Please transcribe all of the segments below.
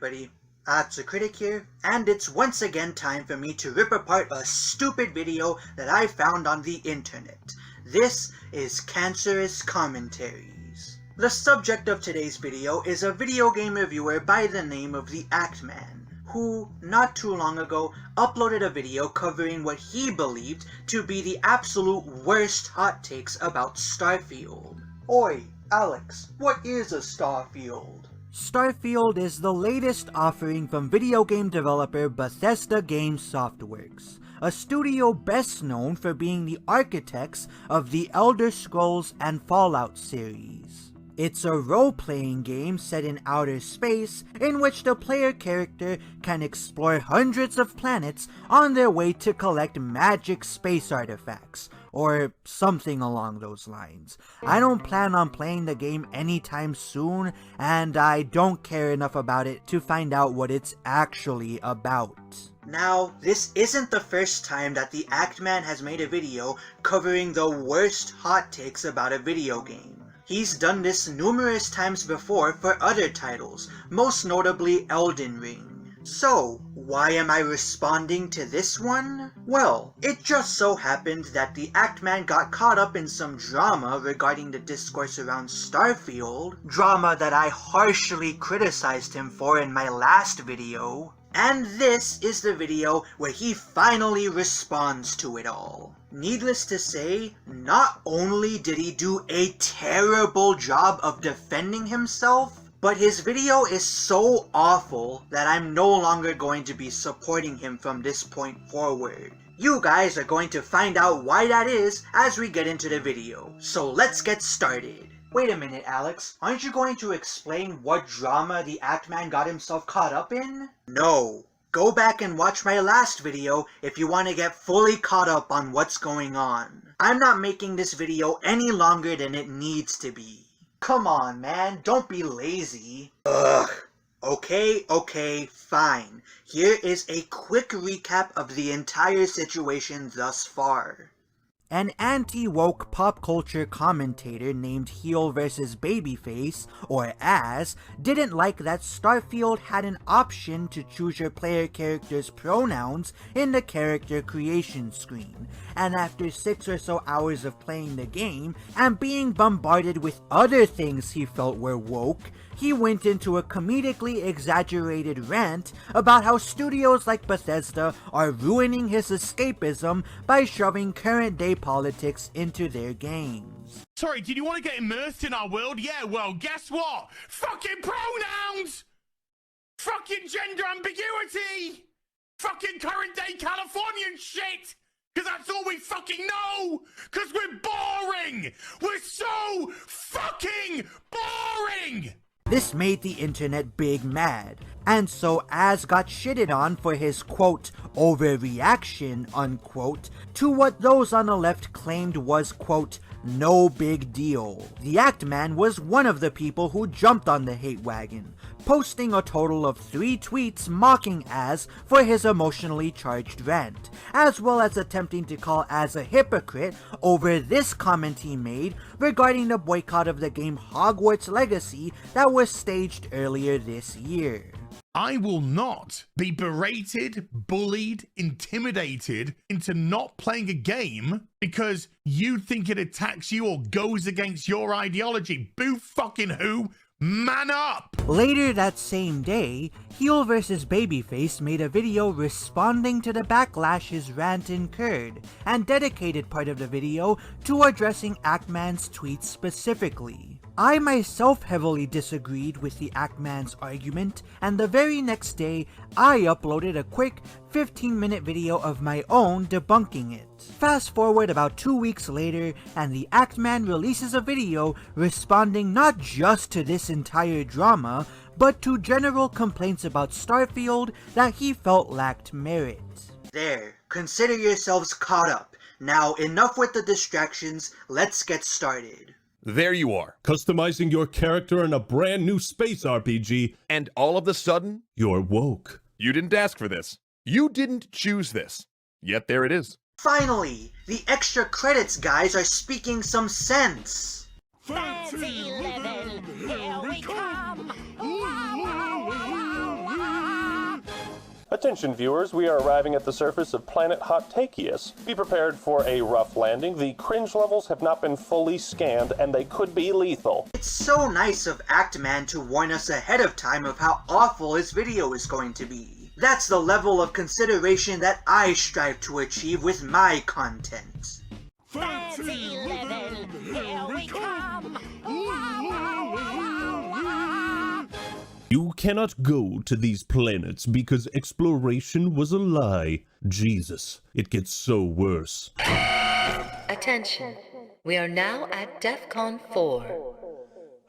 everybody, it's a critic here, and it's once again time for me to rip apart a stupid video that I found on the internet. This is Cancerous Commentaries. The subject of today's video is a video game reviewer by the name of the Actman, who, not too long ago, uploaded a video covering what he believed to be the absolute worst hot takes about Starfield. Oi, Alex, what is a Starfield? Starfield is the latest offering from video game developer Bethesda Game Softworks, a studio best known for being the architects of the Elder Scrolls and Fallout series. It's a role-playing game set in outer space in which the player character can explore hundreds of planets on their way to collect magic space artifacts, or something along those lines. I don't plan on playing the game anytime soon, and I don't care enough about it to find out what it's actually about. Now, this isn't the first time that the Actman has made a video covering the worst hot takes about a video game. He's done this numerous times before for other titles, most notably Elden Ring. So, why am I responding to this one? Well, it just so happened that the Actman got caught up in some drama regarding the discourse around Starfield, drama that I harshly criticized him for in my last video, and this is the video where he finally responds to it all. Needless to say, not only did he do a terrible job of defending himself, but his video is so awful that I'm no longer going to be supporting him from this point forward. You guys are going to find out why that is as we get into the video, so let's get started. Wait a minute, Alex, aren't you going to explain what drama the Actman got himself caught up in? No. Go back and watch my last video if you want to get fully caught up on what's going on. I'm not making this video any longer than it needs to be. Come on, man, don't be lazy. Ugh. Okay, fine. Here is a quick recap of the entire situation thus far. An anti-woke pop culture commentator named Heel vs. Babyface, or Az, didn't like that Starfield had an option to choose your player character's pronouns in the character creation screen, and after 6 or so hours of playing the game and being bombarded with other things he felt were woke, he went into a comedically exaggerated rant about how studios like Bethesda are ruining his escapism by shoving current-day politics into their games. Sorry, did you want to get immersed in our world? Yeah, well, guess what? Fucking pronouns! Fucking gender ambiguity! Fucking current-day Californian shit! Because that's all we fucking know! Because we're boring! We're so fucking boring! This made the internet big mad, and so Az got shitted on for his quote, overreaction, unquote, to what those on the left claimed was quote, no big deal. The Actman was one of the people who jumped on the hate wagon, posting a total of 3 tweets mocking Az for his emotionally charged rant, as well as attempting to call Az a hypocrite over this comment he made regarding the boycott of the game Hogwarts Legacy that was staged earlier this year. I will not be berated, bullied, intimidated into not playing a game because you think it attacks you or goes against your ideology. Boo fucking who? Man up! Later that same day, Heel vs. Babyface made a video responding to the backlash his rant incurred, and dedicated part of the video to addressing Actman's tweets specifically. I myself heavily disagreed with the Actman's argument, and the very next day, I uploaded a quick 15-minute video of my own debunking it. Fast forward about 2 weeks later, and the Actman releases a video responding not just to this entire drama, but to general complaints about Starfield that he felt lacked merit. There, consider yourselves caught up. Now enough with the distractions, let's get started. There you are, customizing your character in a brand new space RPG, And all of a sudden, you're woke. you didn't ask for this. You didn't choose this. Yet there it is. Finally, the extra credits guys are speaking some sense. Fancy level, here we come. Wow, wow, wow, wow, wow. Attention viewers, we are arriving at the surface of planet Hotakius. Be prepared for a rough landing. The cringe levels have not been fully scanned and they could be lethal. It's so nice of Actman to warn us ahead of time of how awful his video is going to be. That's the level of consideration that I strive to achieve with my content. Fancy living, here we come! You cannot go to these planets because exploration was a lie. Jesus, it gets so worse. Attention, we are now at DEFCON 4.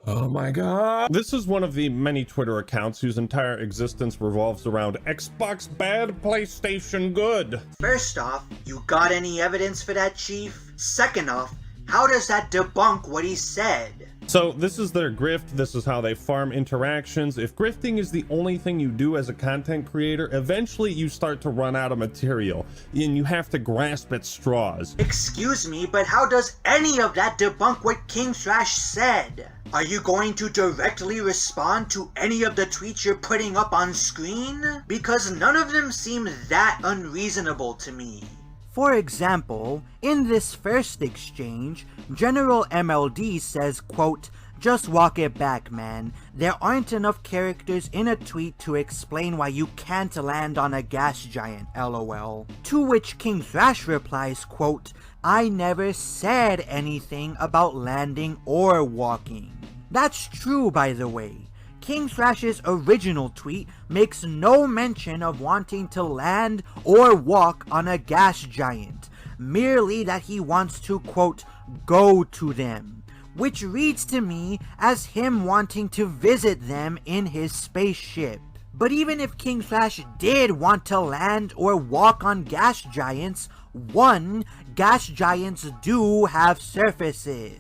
Oh my god. This is one of the many Twitter accounts whose entire existence revolves around Xbox bad, PlayStation good. First off, you got any evidence for that, Chief? Second off, how does that debunk what he said? So this is their grift, this is how they farm interactions. If grifting is the only thing you do as a content creator, eventually you start to run out of material, and you have to grasp at straws. Excuse me, but how does any of that debunk what King Thrash said? Are you going to directly respond to any of the tweets you're putting up on screen? Because none of them seem that unreasonable to me. For example, in this first exchange, General MLD says, quote, "Just walk it back, man. There aren't enough characters in a tweet to explain why you can't land on a gas giant, lol." To which King Thrash replies, quote, "I never said anything about landing or walking." That's true, by the way. King Thrash's original tweet makes no mention of wanting to land or walk on a gas giant, merely that he wants to, quote, "go to them," which reads to me as him wanting to visit them in his spaceship. But even if King Thrash did want to land or walk on gas giants, one, gas giants do have surfaces.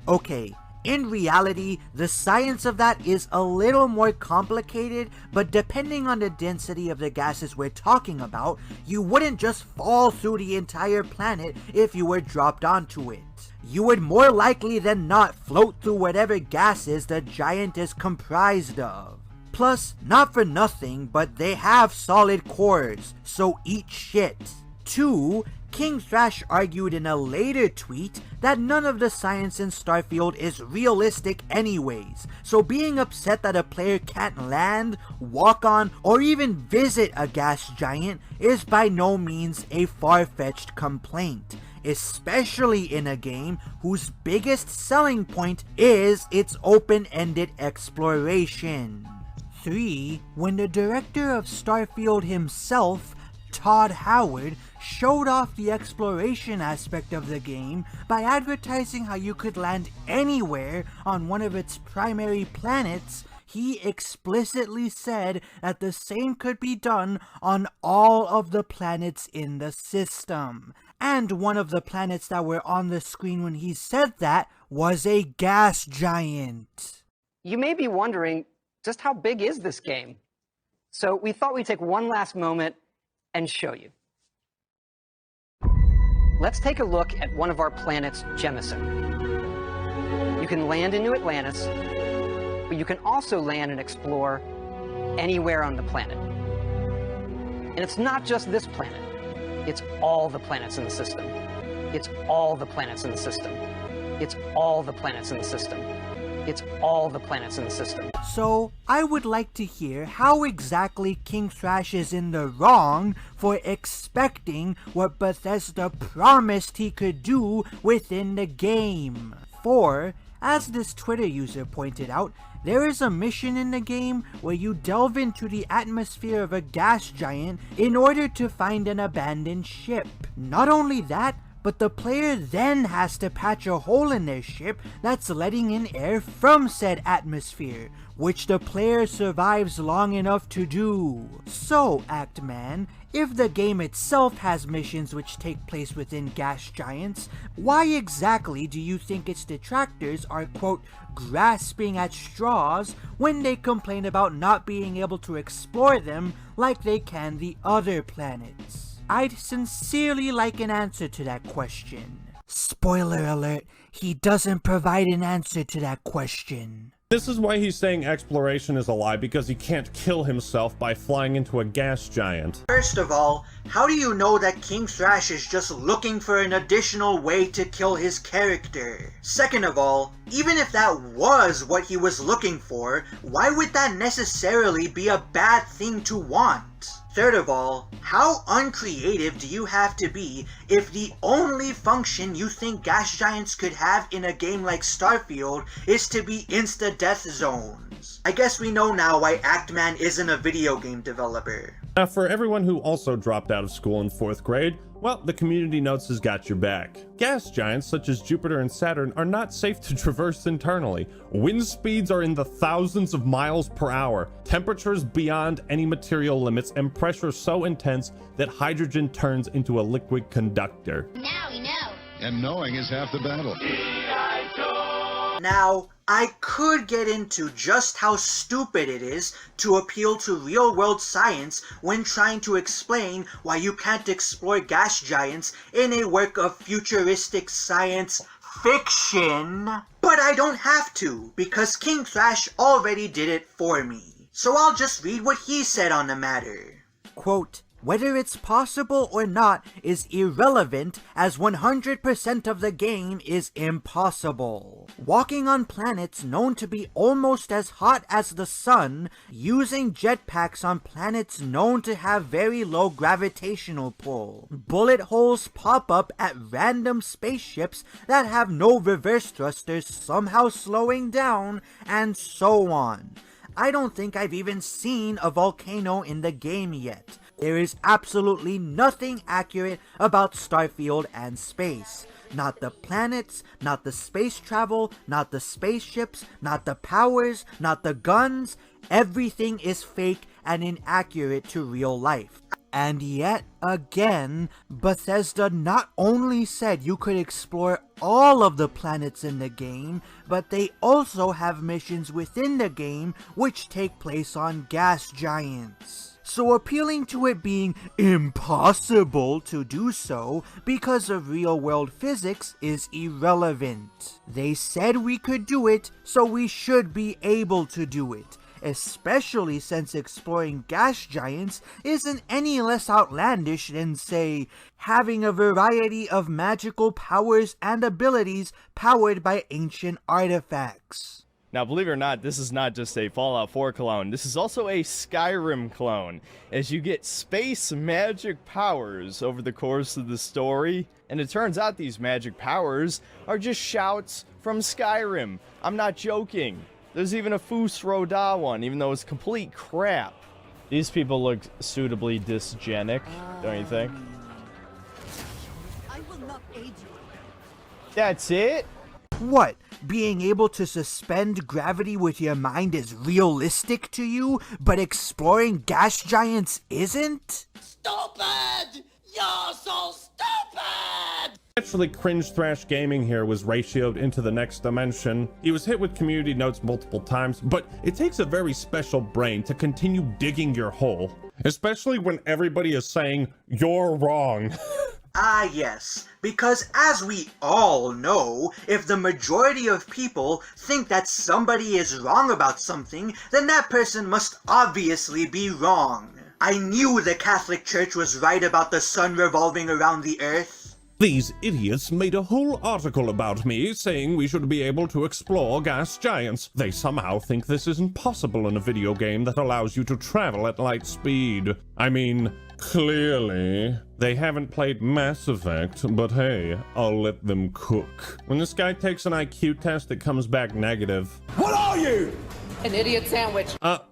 Okay, in reality, the science of that is a little more complicated, but depending on the density of the gases we're talking about, you wouldn't just fall through the entire planet if you were dropped onto it. You would more likely than not float through whatever gases the giant is comprised of. Plus, not for nothing, but they have solid cores, so eat shit. 2. King Thrash argued in a later tweet that none of the science in Starfield is realistic anyways, so being upset that a player can't land, walk on, or even visit a gas giant is by no means a far-fetched complaint, especially in a game whose biggest selling point is its open-ended exploration. 3. When the director of Starfield himself, Todd Howard, showed off the exploration aspect of the game by advertising how you could land anywhere on one of its primary planets, he explicitly said that the same could be done on all of the planets in the system. And one of the planets that were on the screen when he said that was a gas giant. You may be wondering, just how big is this game? So we thought we'd take one last moment and show you. Let's take a look at one of our planets, Jemison. You can land into Atlantis, but you can also land and explore anywhere on the planet. And it's not just this planet. It's all the planets in the system. It's all the planets in the system. It's all the planets in the system. It's all the planets in the system. So, I would like to hear how exactly King Thrash is in the wrong for expecting what Bethesda promised he could do within the game. For, as this Twitter user pointed out, there is a mission in the game where you delve into the atmosphere of a gas giant in order to find an abandoned ship. Not only that, but the player then has to patch a hole in their ship that's letting in air from said atmosphere, which the player survives long enough to do. So, Actman, if the game itself has missions which take place within gas giants, why exactly do you think its detractors are, quote, grasping at straws when they complain about not being able to explore them like they can the other planets? I'd sincerely like an answer to that question. Spoiler alert, he doesn't provide an answer to that question. This is why he's saying exploration is a lie, because he can't kill himself by flying into a gas giant. First of all, how do you know that King Thrash is just looking for an additional way to kill his character? Second of all, even if that was what he was looking for, why would that necessarily be a bad thing to want? Third of all, how uncreative do you have to be if the only function you think gas giants could have in a game like Starfield is to be insta-death zones? I guess we know now why Actman isn't a video game developer. Now, for everyone who also dropped out of school in 4th grade, well, the community notes has got your back. Gas giants such as Jupiter and Saturn are not safe to traverse internally. Wind speeds are in the thousands of miles per hour, temperatures beyond any material limits, and pressure so intense that hydrogen turns into a liquid conductor. Now we know. And knowing is half the battle. Now, I could get into just how stupid it is to appeal to real-world science when trying to explain why you can't explore gas giants in a work of futuristic science fiction. But I don't have to, because King Thrash already did it for me. So I'll just read what he said on the matter. Quote, "Whether it's possible or not is irrelevant, as 100% of the game is impossible. Walking on planets known to be almost as hot as the sun, using jetpacks on planets known to have very low gravitational pull. Bullet holes pop up at random spaceships that have no reverse thrusters somehow slowing down, and so on. I don't think I've even seen a volcano in the game yet. There is absolutely nothing accurate about Starfield and space. Not the planets, not the space travel, not the spaceships, not the powers, not the guns. Everything is fake and inaccurate to real life." And yet again, Bethesda not only said you could explore all of the planets in the game, but they also have missions within the game which take place on gas giants. So appealing to it being impossible to do so because of real-world physics is irrelevant. They said we could do it, so we should be able to do it. Especially since exploring gas giants isn't any less outlandish than, say, having a variety of magical powers and abilities powered by ancient artifacts. Now, believe it or not, this is not just a Fallout 4 clone. This is also a Skyrim clone, as you get space magic powers over the course of the story. And it turns out these magic powers are just shouts from Skyrim. I'm not joking. There's even a Fus Roda one, even though it's complete crap. These people look suitably dysgenic, don't you think? I will not aid you. That's it? What? Being able to suspend gravity with your mind is realistic to you, but exploring gas giants isn't? Stupid! You're so stupid! Actually, Cringe Thrash Gaming here was ratioed into the next dimension. He was hit with community notes multiple times, but it takes a very special brain to continue digging your hole. Especially when everybody is saying, "You're wrong." Ah yes, because as we all know, if the majority of people think that somebody is wrong about something, then that person must obviously be wrong. I knew the Catholic Church was right about the sun revolving around the earth. These idiots made a whole article about me saying we should be able to explore gas giants. They somehow think this isn't possible in a video game that allows you to travel at light speed. I mean, clearly. They haven't played Mass Effect, but hey, I'll let them cook. When this guy takes an IQ test, it comes back negative. What are you? An idiot sandwich.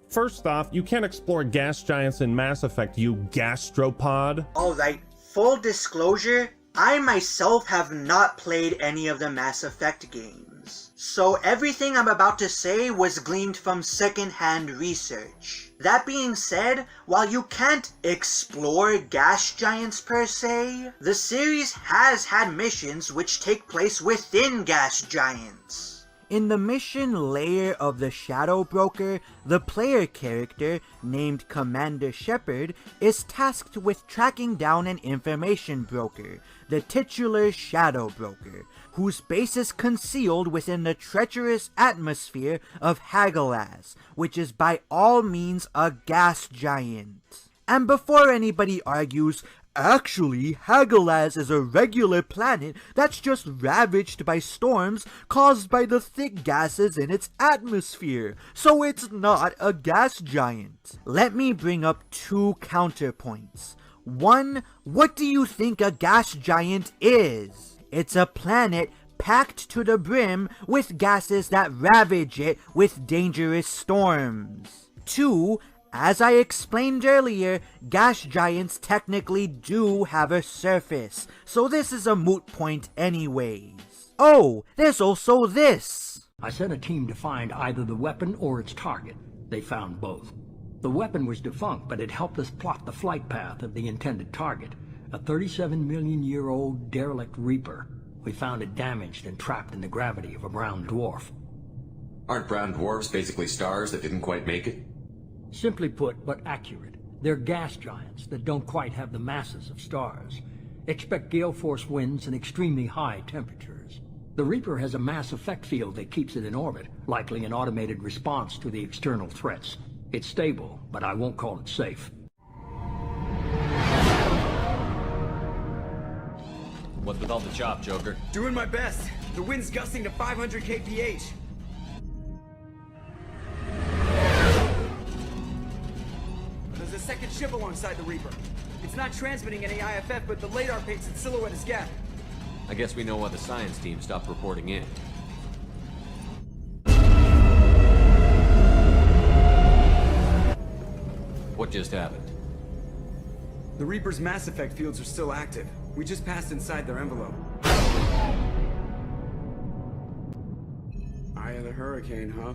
First off, you can't explore gas giants in Mass Effect, you gastropod. Alright, full disclosure, I myself have not played any of the Mass Effect games, so everything I'm about to say was gleaned from second-hand research. That being said, while you can't explore gas giants per se, the series has had missions which take place within gas giants. In the mission layer of the Shadow Broker, the player character, named Commander Shepard, is tasked with tracking down an information broker, the titular Shadow Broker, whose base is concealed within the treacherous atmosphere of Hagalaz, which is by all means a gas giant. And before anybody argues, actually, Hagalaz is a regular planet that's just ravaged by storms caused by the thick gases in its atmosphere, so it's not a gas giant. Let me bring up two counterpoints. One, what do you think a gas giant is? It's a planet packed to the brim with gases that ravage it with dangerous storms. Two, as I explained earlier, gas giants technically do have a surface, so this is a moot point anyways. Oh, there's also this! I sent a team to find either the weapon or its target. They found both. The weapon was defunct, but it helped us plot the flight path of the intended target, a 37-million-year-old derelict Reaper. We found it damaged and trapped in the gravity of a brown dwarf. Aren't brown dwarfs basically stars that didn't quite make it? Simply put, but accurate, they're gas giants that don't quite have the masses of stars. Expect gale force winds and extremely high temperatures. The Reaper has a mass effect field that keeps it in orbit, likely an automated response to the external threats. It's stable, but I won't call it safe. What's with all the chop, Joker? Doing my best. The wind's gusting to 500 kph. There's a second ship alongside the Reaper. It's not transmitting any IFF, but the radar paints its silhouette as gas. I guess we know why the science team stopped reporting in. What just happened? The Reaper's mass effect fields are still active. We just passed inside their envelope. Eye of the hurricane, huh?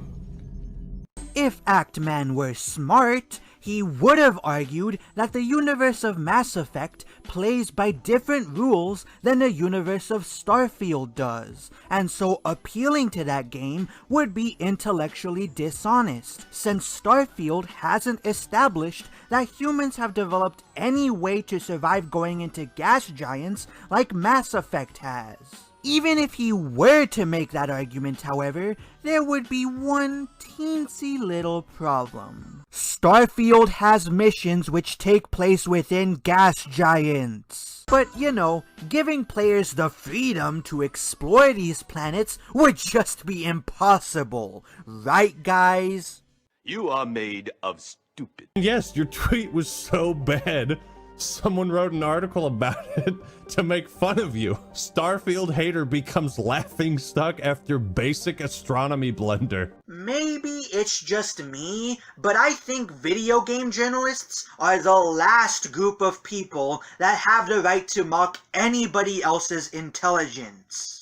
If Actman were smart, he would have argued that the universe of Mass Effect plays by different rules than the universe of Starfield does, and so appealing to that game would be intellectually dishonest, since Starfield hasn't established that humans have developed any way to survive going into gas giants like Mass Effect has. Even if he were to make that argument, however, there would be one teensy little problem. Starfield has missions which take place within gas giants. But, you know, giving players the freedom to explore these planets would just be impossible, right guys? You are made of stupid. Yes, your tweet was so bad. Someone wrote an article about it to make fun of you. Starfield hater becomes laughing stuck after basic astronomy blunder. Maybe it's just me, but I think video game journalists are the last group of people that have the right to mock anybody else's intelligence.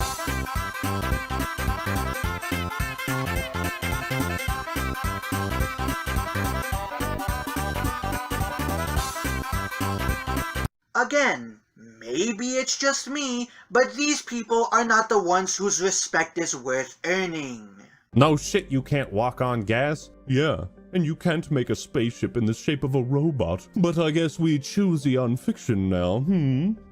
Again, maybe it's just me, but these people are not the ones whose respect is worth earning. No shit, you can't walk on gas? Yeah, and you can't make a spaceship in the shape of a robot. But I guess we choosy on fiction now,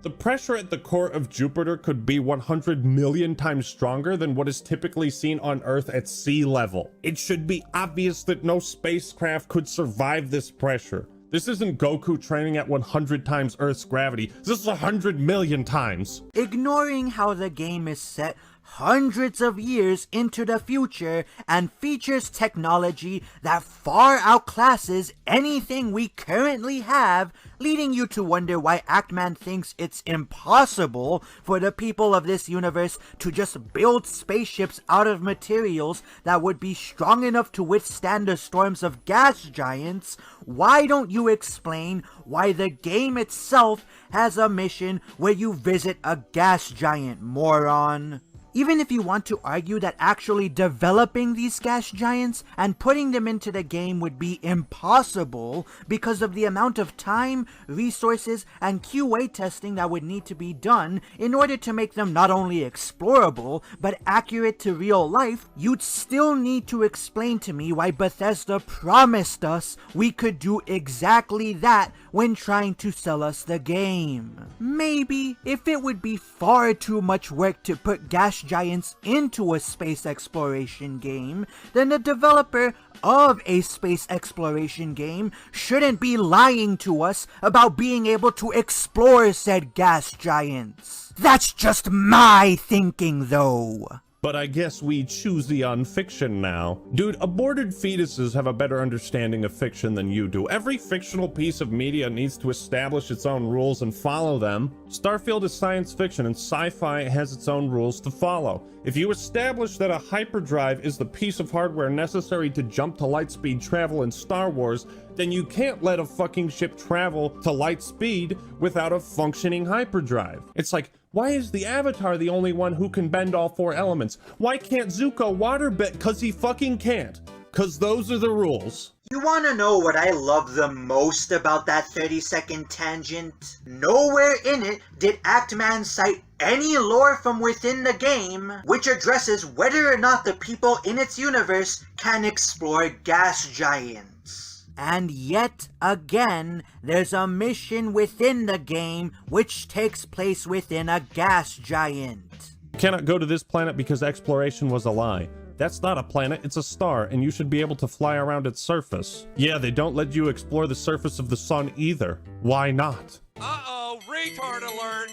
The pressure at the core of Jupiter could be 100 million times stronger than what is typically seen on Earth at sea level. It should be obvious that no spacecraft could survive this pressure. This isn't Goku training at 100 times Earth's gravity. This is 100 million times. Ignoring how the game is set hundreds of years into the future and features technology that far outclasses anything we currently have, leading you to wonder why Actman thinks it's impossible for the people of this universe to just build spaceships out of materials that would be strong enough to withstand the storms of gas giants. Why don't you explain why the game itself has a mission where you visit a gas giant, moron? Even if you want to argue that actually developing these gas giants and putting them into the game would be impossible because of the amount of time, resources, and QA testing that would need to be done in order to make them not only explorable, but accurate to real life, you'd still need to explain to me why Bethesda promised us we could do exactly that when trying to sell us the game. Maybe if it would be far too much work to put gas giants into a space exploration game, then the developer of a space exploration game shouldn't be lying to us about being able to explore said gas giants. That's just my thinking though. But I guess we choosy on fiction now. Dude, aborted fetuses have a better understanding of fiction than you do. Every fictional piece of media needs to establish its own rules and follow them. Starfield is science fiction and sci-fi has its own rules to follow. If you establish that a hyperdrive is the piece of hardware necessary to jump to lightspeed travel in Star Wars, then you can't let a fucking ship travel to light speed without a functioning hyperdrive. It's like, why is the Avatar the only one who can bend all four elements? Why can't Zuko water bend? Cause he fucking can't. Cause those are the rules. You wanna know what I love the most about that 30-second tangent? Nowhere in it did Actman cite any lore from within the game which addresses whether or not the people in its universe can explore gas giants. And yet again, there's a mission within the game which takes place within a gas giant. You cannot go to this planet because exploration was a lie. That's not a planet, it's a star, and you should be able to fly around its surface. Yeah, they don't let you explore the surface of the sun either. Why not? Uh-oh, retard alert!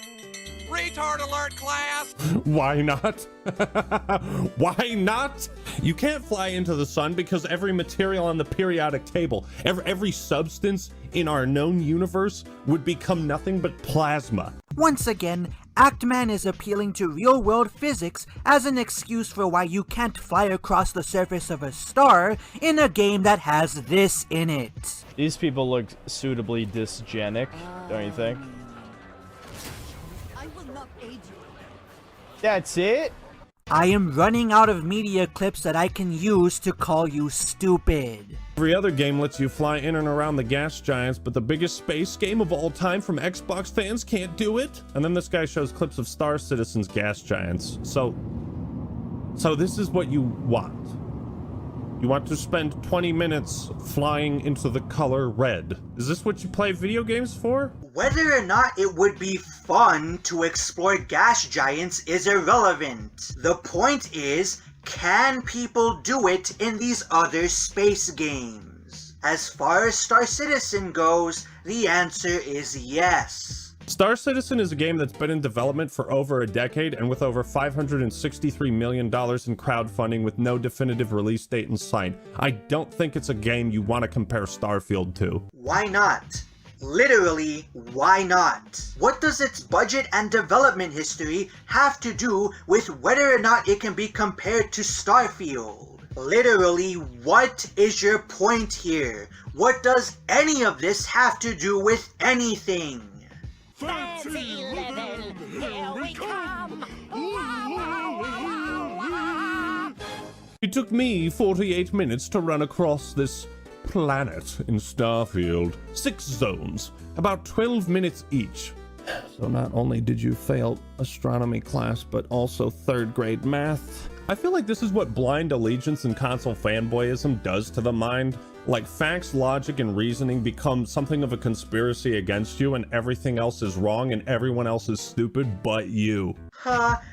Retard alert, class! Why not? Why not? You can't fly into the sun because every material on the periodic table, every substance in our known universe would become nothing but plasma. Once again, Actman is appealing to real-world physics as an excuse for why you can't fly across the surface of a star in a game that has this in it. These people look suitably dysgenic, don't you think? I will not aid you. That's it? I am running out of media clips that I can use to call you stupid. Every other game lets you fly in and around the gas giants, but the biggest space game of all time from Xbox fans can't do it? And then this guy shows clips of Star Citizen's gas giants. So this is what you want. You want to spend 20 minutes flying into the color red. Is this what you play video games for? Whether or not it would be fun to explore gas giants is irrelevant. The point is, can people do it in these other space games? As far as Star Citizen goes, the answer is yes. Star Citizen is a game that's been in development for over a decade and with over $563 million in crowdfunding with no definitive release date in sight. I don't think it's a game you want to compare Starfield to. Why not? Literally, why not? What does its budget and development history have to do with whether or not it can be compared to Starfield? Literally, what is your point here? What does any of this have to do with anything? Fancy living, here we come! It took me 48 minutes to run across this planet in Starfield. 6 zones, about 12 minutes each. So not only did you fail astronomy class, but also 3rd grade math. I feel like this is what blind allegiance and console fanboyism does to the mind. Like, facts, logic, and reasoning become something of a conspiracy against you, and everything else is wrong and everyone else is stupid but you.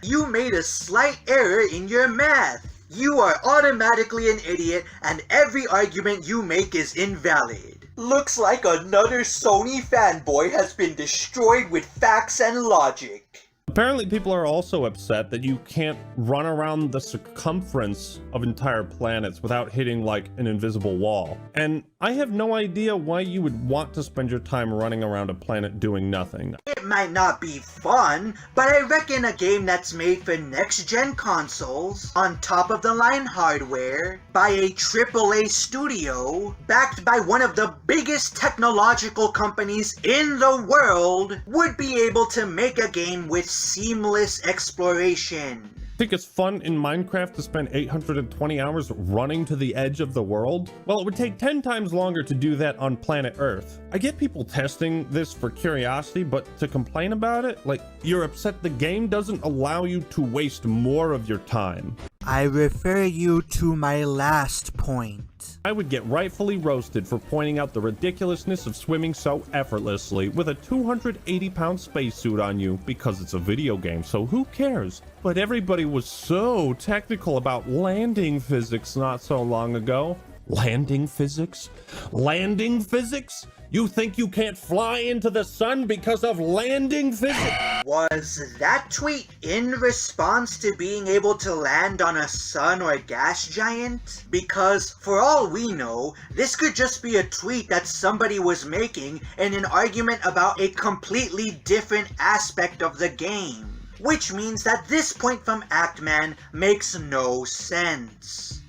You made a slight error in your math. You are automatically an idiot, and every argument you make is invalid. Looks like another Sony fanboy has been destroyed with facts and logic. Apparently people are also upset that you can't run around the circumference of entire planets without hitting like an invisible wall. And I have no idea why you would want to spend your time running around a planet doing nothing. It might not be fun, but I reckon a game that's made for next-gen consoles, on top-of-the-line hardware, by a AAA studio, backed by one of the biggest technological companies in the world, would be able to make a game with seamless exploration. Think it's fun in Minecraft to spend 820 hours running to the edge of the world? Well, it would take 10 times longer to do that on planet Earth. I get people testing this for curiosity, but to complain about it, like, you're upset the game doesn't allow you to waste more of your time. I refer you to my last point. I would get rightfully roasted for pointing out the ridiculousness of swimming so effortlessly with a 280-pound spacesuit on you because it's a video game, so who cares? But everybody was so technical about landing physics not so long ago. Landing physics? Landing physics? You think you can't fly into the sun because of landing physics? Was that tweet in response to being able to land on a sun or gas giant? Because for all we know, this could just be a tweet that somebody was making in an argument about a completely different aspect of the game. Which means that this point from Actman makes no sense.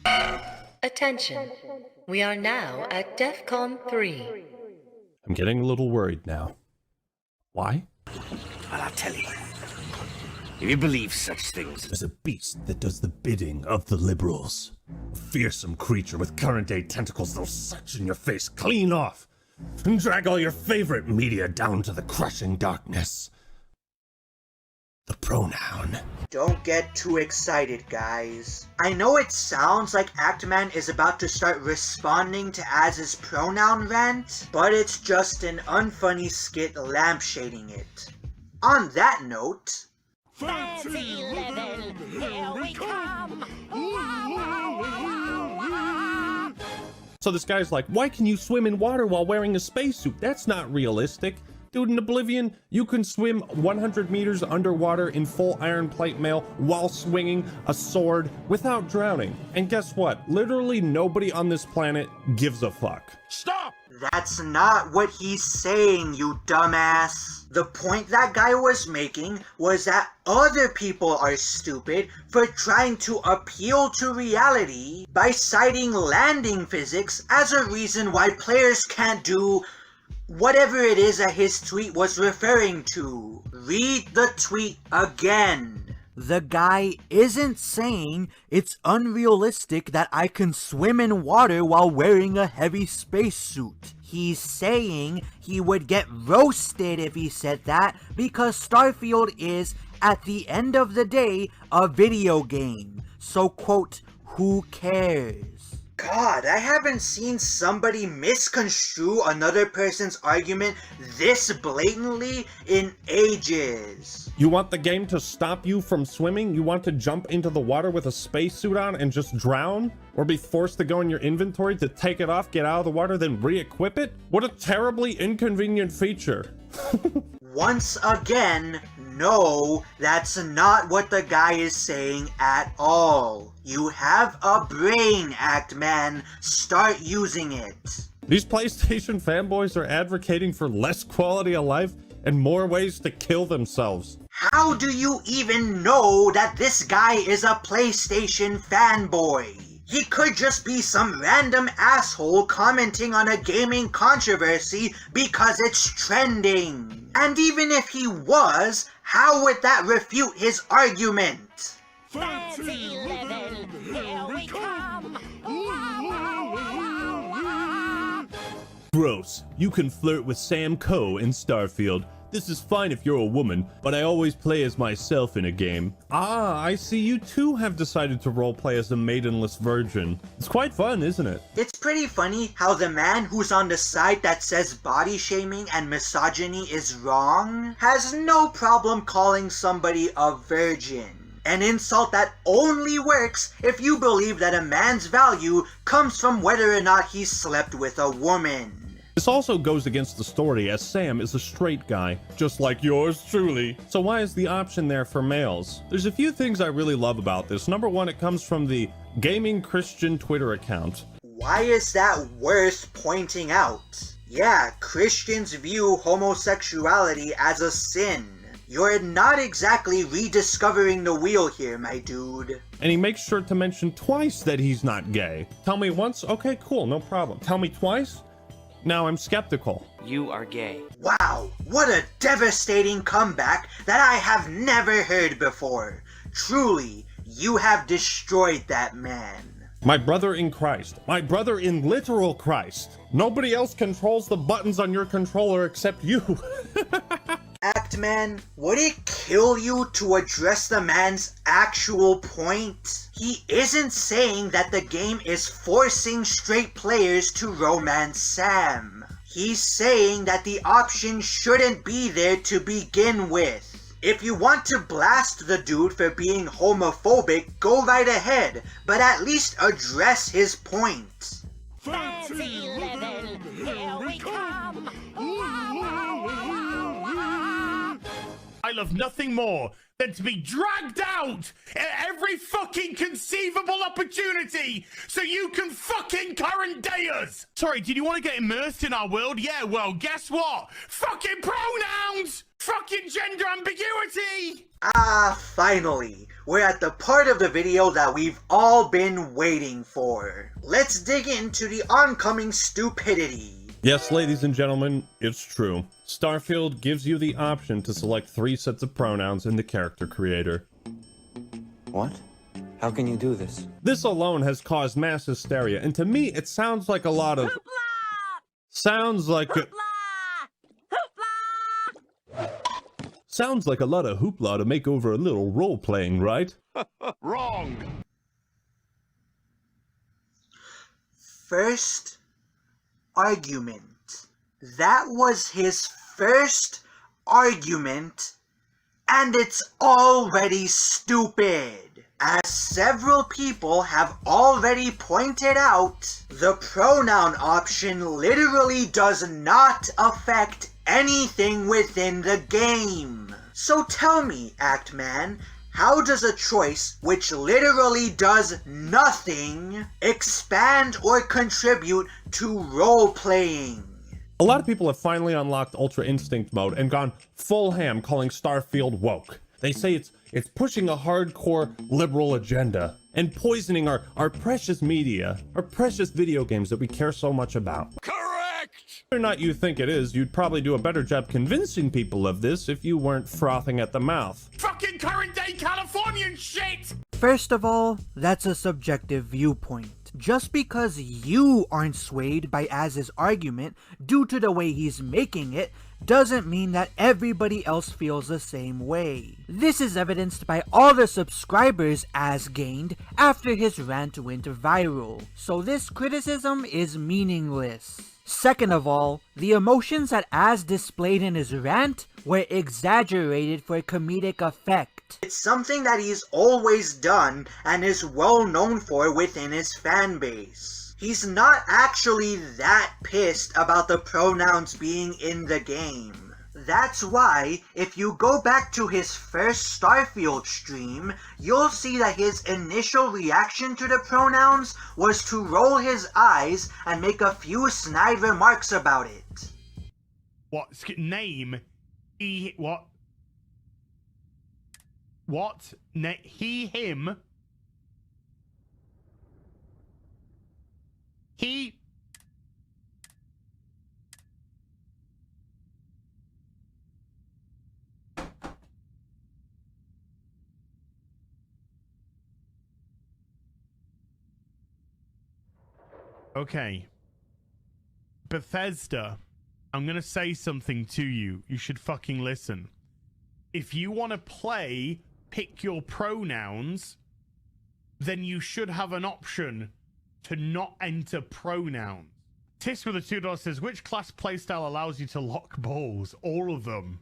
Attention. We are now at DEFCON 3. I'm getting a little worried now. Why? Well, I'll tell you. If you believe such things... There's a beast that does the bidding of the liberals. A fearsome creature with current-day tentacles that'll suction your face clean off and drag all your favorite media down to the crushing darkness. The pronoun. Don't get too excited, guys. I know it sounds like Actman is about to start responding to Az's pronoun rant, but it's just an unfunny skit lampshading it. On that note... Fancy living, here we come! So this guy's like, why can you swim in water while wearing a spacesuit? That's not realistic. Dude, in Oblivion, you can swim 100 meters underwater in full iron plate mail while swinging a sword without drowning. And guess what? Literally nobody on this planet gives a fuck. Stop! That's not what he's saying, you dumbass. The point that guy was making was that other people are stupid for trying to appeal to reality by citing landing physics as a reason why players can't do whatever it is that his tweet was referring to. Read the tweet again. The guy isn't saying it's unrealistic that I can swim in water while wearing a heavy spacesuit. He's saying he would get roasted if he said that because Starfield is, at the end of the day, a video game. So, quote, who cares? God, I haven't seen somebody misconstrue another person's argument this blatantly in ages. You want the game to stop you from swimming? You want to jump into the water with a spacesuit on and just drown? Or be forced to go in your inventory to take it off, get out of the water, then re-equip it? What a terribly inconvenient feature. Once again, no, that's not what the guy is saying at all. You have a brain, Actman. Start using it. These PlayStation fanboys are advocating for less quality of life and more ways to kill themselves. How do you even know that this guy is a PlayStation fanboy? He could just be some random asshole commenting on a gaming controversy because it's trending. And even if he was, how would that refute his argument? Fancy living, here we come! Gross. You can flirt with Sam Coe in Starfield. This is fine if you're a woman, but I always play as myself in a game. Ah, I see you too have decided to roleplay as a maidenless virgin. It's quite fun, isn't it? It's pretty funny how the man who's on the side that says body shaming and misogyny is wrong has no problem calling somebody a virgin. An insult that only works if you believe that a man's value comes from whether or not he slept with a woman. This also goes against the story, as Sam is a straight guy, just like yours truly. So why is the option there for males? There's a few things I really love about this. Number one, it comes from the Gaming Christian Twitter account. Why is that worth pointing out? Yeah, Christians view homosexuality as a sin. You're not exactly rediscovering the wheel here, my dude. And he makes sure to mention twice that he's not gay. Tell me once? Okay, cool, no problem. Tell me twice? Now I'm skeptical. You are gay. Wow, what a devastating comeback that I have never heard before. Truly, You have destroyed that man. My brother in Christ. My brother in literal Christ. Nobody else controls the buttons on your controller except you. Actman, would it kill you to address the man's actual point? He isn't saying that the game is forcing straight players to romance Sam. He's saying that the option shouldn't be there to begin with. If you want to blast the dude for being homophobic, go right ahead, but at least address his point. Fancy living, here we come. I love nothing more than to be dragged out at every fucking conceivable opportunity so you can fucking current day us. Sorry, did you want to get immersed in our world? Yeah, well, guess what? Fucking pronouns! Fucking gender ambiguity! Ah, finally. We're at the part of the video that we've all been waiting for. Let's dig into the oncoming stupidity. Yes, ladies and gentlemen, it's true. Starfield gives you the option to select 3 sets of pronouns in the character creator. What? How can you do this? This alone has caused mass hysteria, and to me, it sounds like a lot of... Sounds like a... Sounds like a lot of hoopla to make over a little role-playing, right? Wrong! First argument. That was his first argument, and it's already stupid. As several people have already pointed out, the pronoun option literally does not affect anything within the game. So tell me, Actman, how does a choice which literally does nothing expand or contribute to role-playing? A lot of people have finally unlocked Ultra Instinct mode and gone full ham calling Starfield woke. They say it's pushing a hardcore liberal agenda and poisoning our precious media, our precious video games that we care so much about. Correct! Whether or not you think it is, you'd probably do a better job convincing people of this if you weren't frothing at the mouth. Fucking current day Californian shit! First of all, that's a subjective viewpoint. Just because you aren't swayed by Az's argument due to the way he's making it, doesn't mean that everybody else feels the same way. This is evidenced by all the subscribers Az gained after his rant went viral, so this criticism is meaningless. Second of all, the emotions that Az displayed in his rant were exaggerated for comedic effect. It's something that he's always done and is well known for within his fan base. He's not actually that pissed about the pronouns being in the game. That's why, if you go back to his first Starfield stream, you'll see that his initial reaction to the pronouns was to roll his eyes and make a few snide remarks about it. What? Name? What? What? He, him? He... Okay. Bethesda, I'm gonna say something to you. You should fucking listen. If you want to play Pick Your Pronouns, then you should have an option to not enter pronouns. Tis with a $2 says, which class playstyle allows you to lock balls? All of them.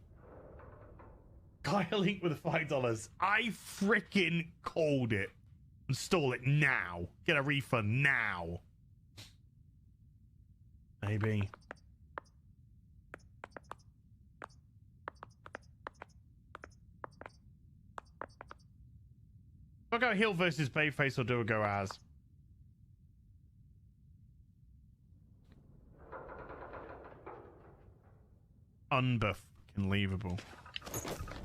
Guy a link with a $5. I freaking called it. Install it now. Get a refund now. Maybe. I'll go Hill versus Bayface or do a go as. Unbelievable.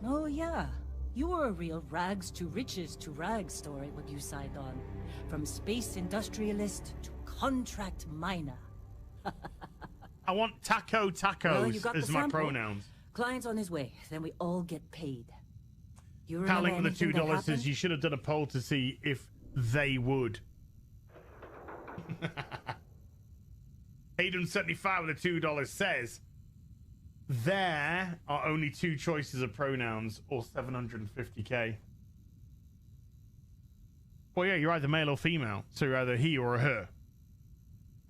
Oh yeah, you were a real rags to riches to rags story when you signed on. From space industrialist to contract miner. I want tacos Well, you got as the my sample. pronouns. Client's on his way, then we all get paid. You Cal remember Link with the anything that $2 says happened? you should have done a poll to see if they would. Hayden75 with the $2 says there are only 2 choices of pronouns or 750k. Well, yeah, you're either male or female, so you're either he or a her.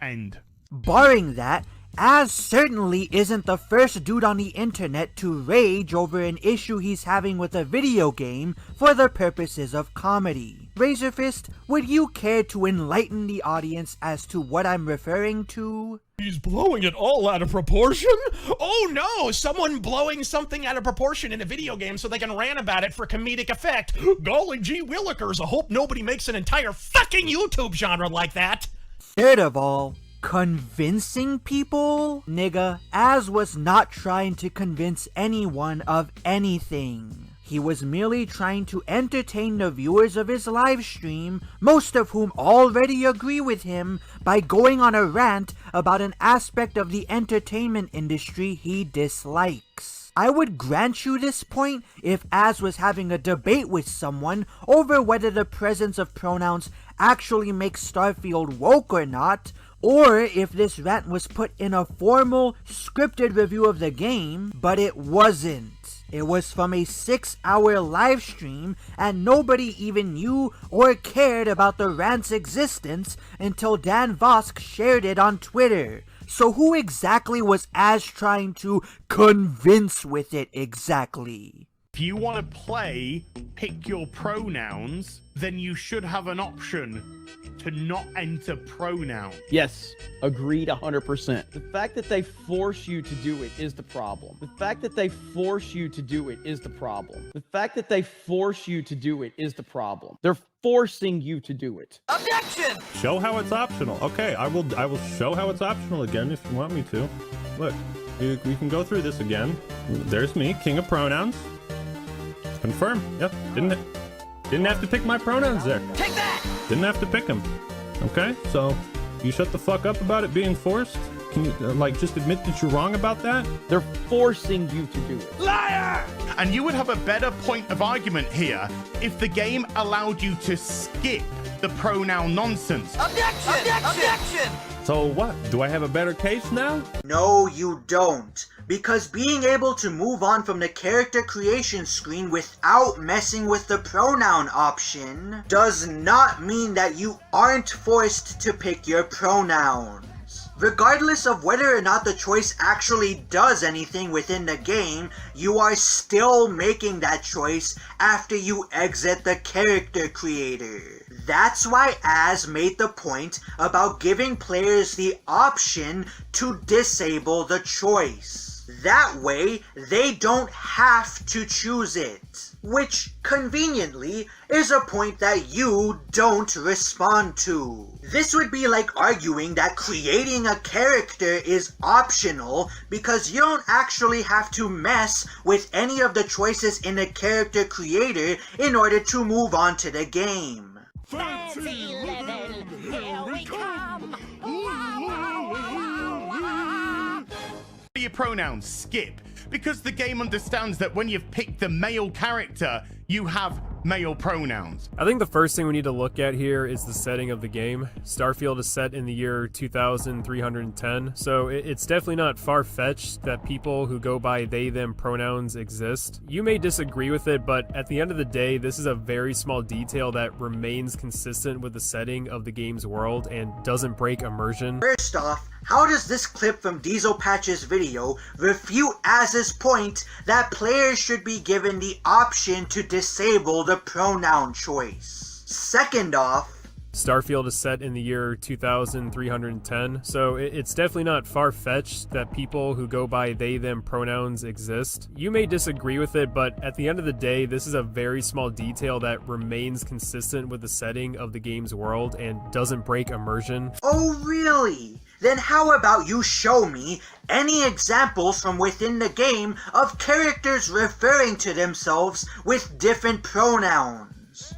End. Barring that, Az certainly isn't the first dude on the internet to rage over an issue he's having with a video game for the purposes of comedy. Razorfist, would you care to enlighten the audience as to what I'm referring to? He's blowing it all out of proportion? Oh no, someone blowing something out of proportion in a video game so they can rant about it for comedic effect. Golly gee willikers, I hope nobody makes an entire fucking YouTube genre like that. Third of all, convincing people? Nigga, Az was not trying to convince anyone of anything. He was merely trying to entertain the viewers of his live stream, most of whom already agree with him, by going on a rant about an aspect of the entertainment industry he dislikes. I would grant you this point if Az was having a debate with someone over whether the presence of pronouns actually makes Starfield woke or not, or if this rant was put in a formal, scripted review of the game, but it wasn't. It was from a 6-hour live stream, and nobody even knew or cared about the rant's existence until Dan Vosk shared it on Twitter. So who exactly was Az trying to convince with it exactly? If you want to play pick your pronouns, then you should have an option to not enter pronoun. Yes, agreed 100%. The fact that they force you to do it is the problem. The fact that they force you to do it is the problem. The fact that they force you to do it is the problem. They're forcing you to do it. Objection! Show how it's optional. Okay, I will show how it's optional again if you want me to. Look, we can go through this again. There's me, king of pronouns. Confirm. Yep. Didn't have to pick my pronouns there. Take that! Didn't have to pick them. Okay, so you shut the fuck up about it being forced? Can you, just admit that you're wrong about that? They're forcing you to do it. Liar! And you would have a better point of argument here if the game allowed you to skip the pronoun nonsense. Objection! Objection! So what? Do I have a better case now? No, you don't. Because being able to move on from the character creation screen without messing with the pronoun option does not mean that you aren't forced to pick your pronouns. Regardless of whether or not the choice actually does anything within the game, you are still making that choice after you exit the character creator. That's why Az made the point about giving players the option to disable the choice. That way, they don't have to choose it. Which, conveniently, is a point that you don't respond to. This would be like arguing that creating a character is optional because you don't actually have to mess with any of the choices in the character creator in order to move on to the game. Fancy level, here we come. Your pronouns, skip, because the game understands that when you've picked the male character, you have male pronouns. I think the first thing we need to look at here is the setting of the game. Starfield is set in the year 2310, so it's definitely not far-fetched that people who go by they, them pronouns exist. You may disagree with it, but at the end of the day, this is a very small detail that remains consistent with the setting of the game's world and doesn't break immersion. First off, how does this clip from Diesel Patch's video refute Az's point that players should be given the option to disable the pronoun choice? Second off, Starfield is set in the year 2310, so it's definitely not far-fetched that people who go by they, them pronouns exist. You may disagree with it, but at the end of the day, this is a very small detail that remains consistent with the setting of the game's world and doesn't break immersion. Oh really? Then how about you show me any examples from within the game of characters referring to themselves with different pronouns?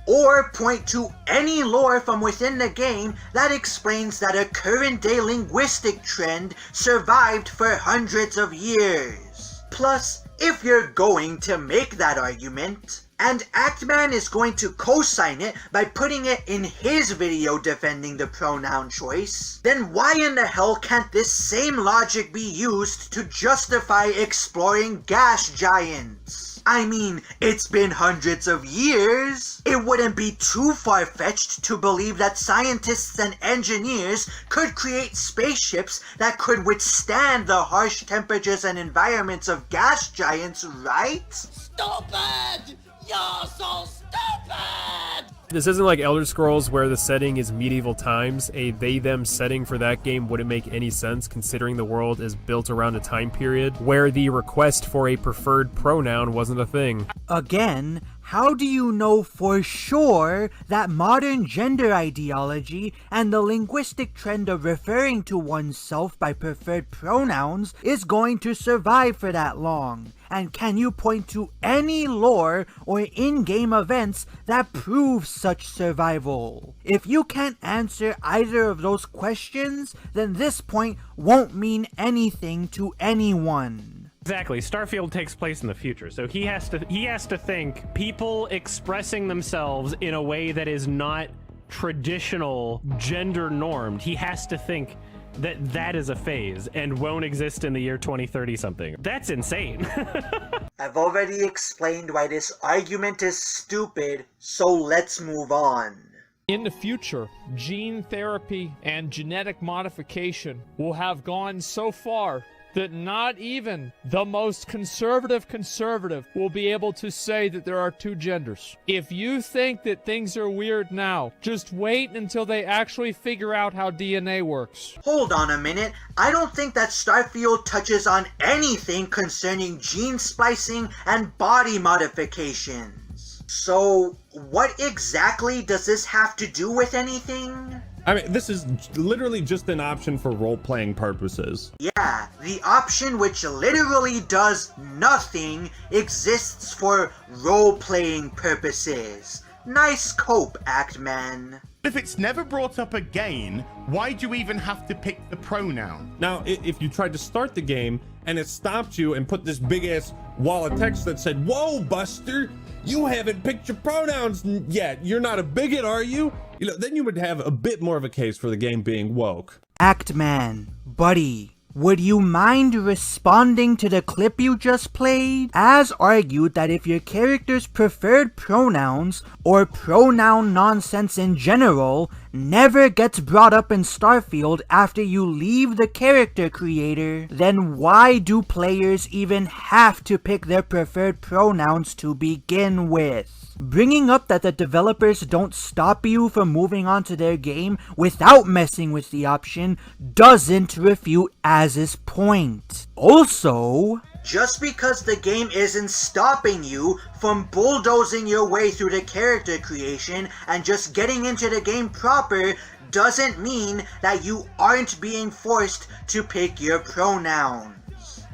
Or point to any lore from within the game that explains that a current-day linguistic trend survived for hundreds of years. Plus, if you're going to make that argument, and Actman is going to co-sign it by putting it in his video defending the pronoun choice, then why in the hell can't this same logic be used to justify exploring gas giants? I mean, it's been hundreds of years. It wouldn't be too far-fetched to believe that scientists and engineers could create spaceships that could withstand the harsh temperatures and environments of gas giants, right? Stupid! You're so stupid! This isn't like Elder Scrolls where the setting is medieval times. A they-them setting for that game wouldn't make any sense considering the world is built around a time period where the request for a preferred pronoun wasn't a thing. Again, how do you know for sure that modern gender ideology and the linguistic trend of referring to oneself by preferred pronouns is going to survive for that long? And can you point to any lore or in-game events that prove such survival? If you can't answer either of those questions, then this point won't mean anything to anyone. Exactly. Starfield takes place in the future, so he has to think people expressing themselves in a way that is not traditional gender normed. He has to think that is a phase and won't exist in the year 2030 something. That's insane. I've already explained why this argument is stupid, so let's move on. In the future, gene therapy and genetic modification will have gone so far that not even the most conservative will be able to say that there are two genders. If you think that things are weird now, just wait until they actually figure out how DNA works. Hold on a minute. I don't think that Starfield touches on anything concerning gene splicing and body modifications. So, what exactly does this have to do with anything? I mean, this is literally just an option for role-playing purposes. Yeah, the option which literally does nothing exists for role-playing purposes. Nice cope, Actman. If it's never brought up again, why do you even have to pick the pronoun? Now, if you tried to start the game and it stopped you and put this big-ass wall of text that said, "Whoa, Buster, you haven't picked your pronouns yet. You're not a bigot, are you?" You know, then you would have a bit more of a case for the game being woke. Actman, buddy, would you mind responding to the clip you just played? As argued that if your character's preferred pronouns, or pronoun nonsense in general, never gets brought up in Starfield after you leave the character creator, then why do players even have to pick their preferred pronouns to begin with? Bringing up that the developers don't stop you from moving on to their game without messing with the option doesn't refute Az's point. Also, just because the game isn't stopping you from bulldozing your way through the character creation and just getting into the game proper doesn't mean that you aren't being forced to pick your pronoun.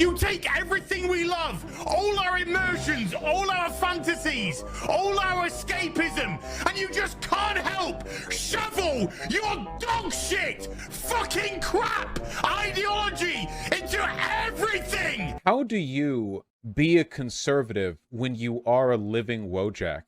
You take everything we love, all our emotions, all our fantasies, all our escapism, and you just can't help shovel your dog shit, fucking crap, ideology into everything! How do you be a conservative when you are a living Wojak?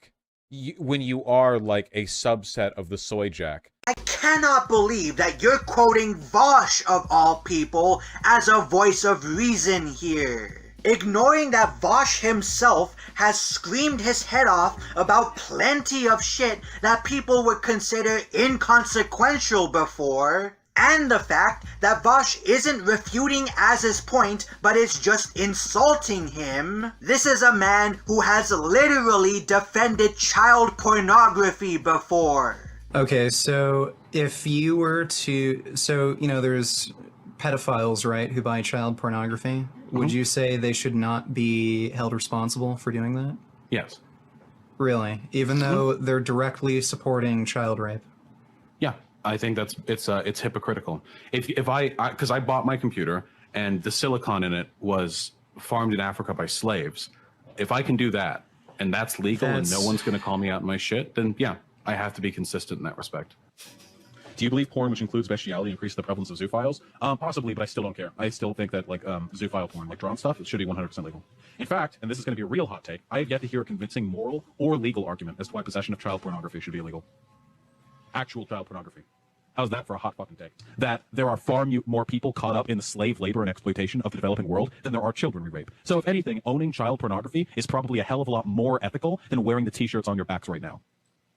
When you are like a subset of the Soyjak? I cannot believe that you're quoting Vosh of all people as a voice of reason here. Ignoring that Vosh himself has screamed his head off about plenty of shit that people would consider inconsequential before, and the fact that Vosh isn't refuting Az's point, but is just insulting him. This is a man who has literally defended child pornography before. Okay, so if you were to, there's pedophiles, right, who buy child pornography. Would you say they should not be held responsible for doing that? Yes. Really? Even though they're directly supporting child rape? Yeah, I think it's hypocritical. Because I bought my computer and the silicon in it was farmed in Africa by slaves. If I can do that and that's legal and no one's going to call me out on my shit, then yeah, I have to be consistent in that respect. Do you believe porn, which includes bestiality, increases the prevalence of zoophiles? Possibly, but I still don't care. I still think that like zoophile porn, like drawn stuff, it should be 100% legal. In fact, and this is going to be a real hot take, I have yet to hear a convincing moral or legal argument as to why possession of child pornography should be illegal. Actual child pornography. How's that for a hot fucking take? That there are far more people caught up in the slave labor and exploitation of the developing world than there are children we rape. So if anything, owning child pornography is probably a hell of a lot more ethical than wearing the t-shirts on your backs right now.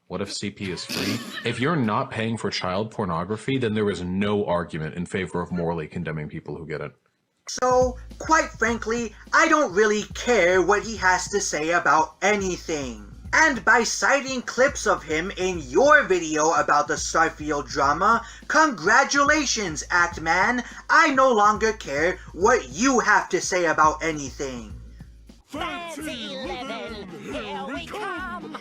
What if CP is free? If you're not paying for child pornography, then there is no argument in favor of morally condemning people who get it. So, quite frankly, I don't really care what he has to say about anything. And by citing clips of him in your video about the Starfield drama, congratulations, Actman! I no longer care what you have to say about anything. Fancy living, here we come!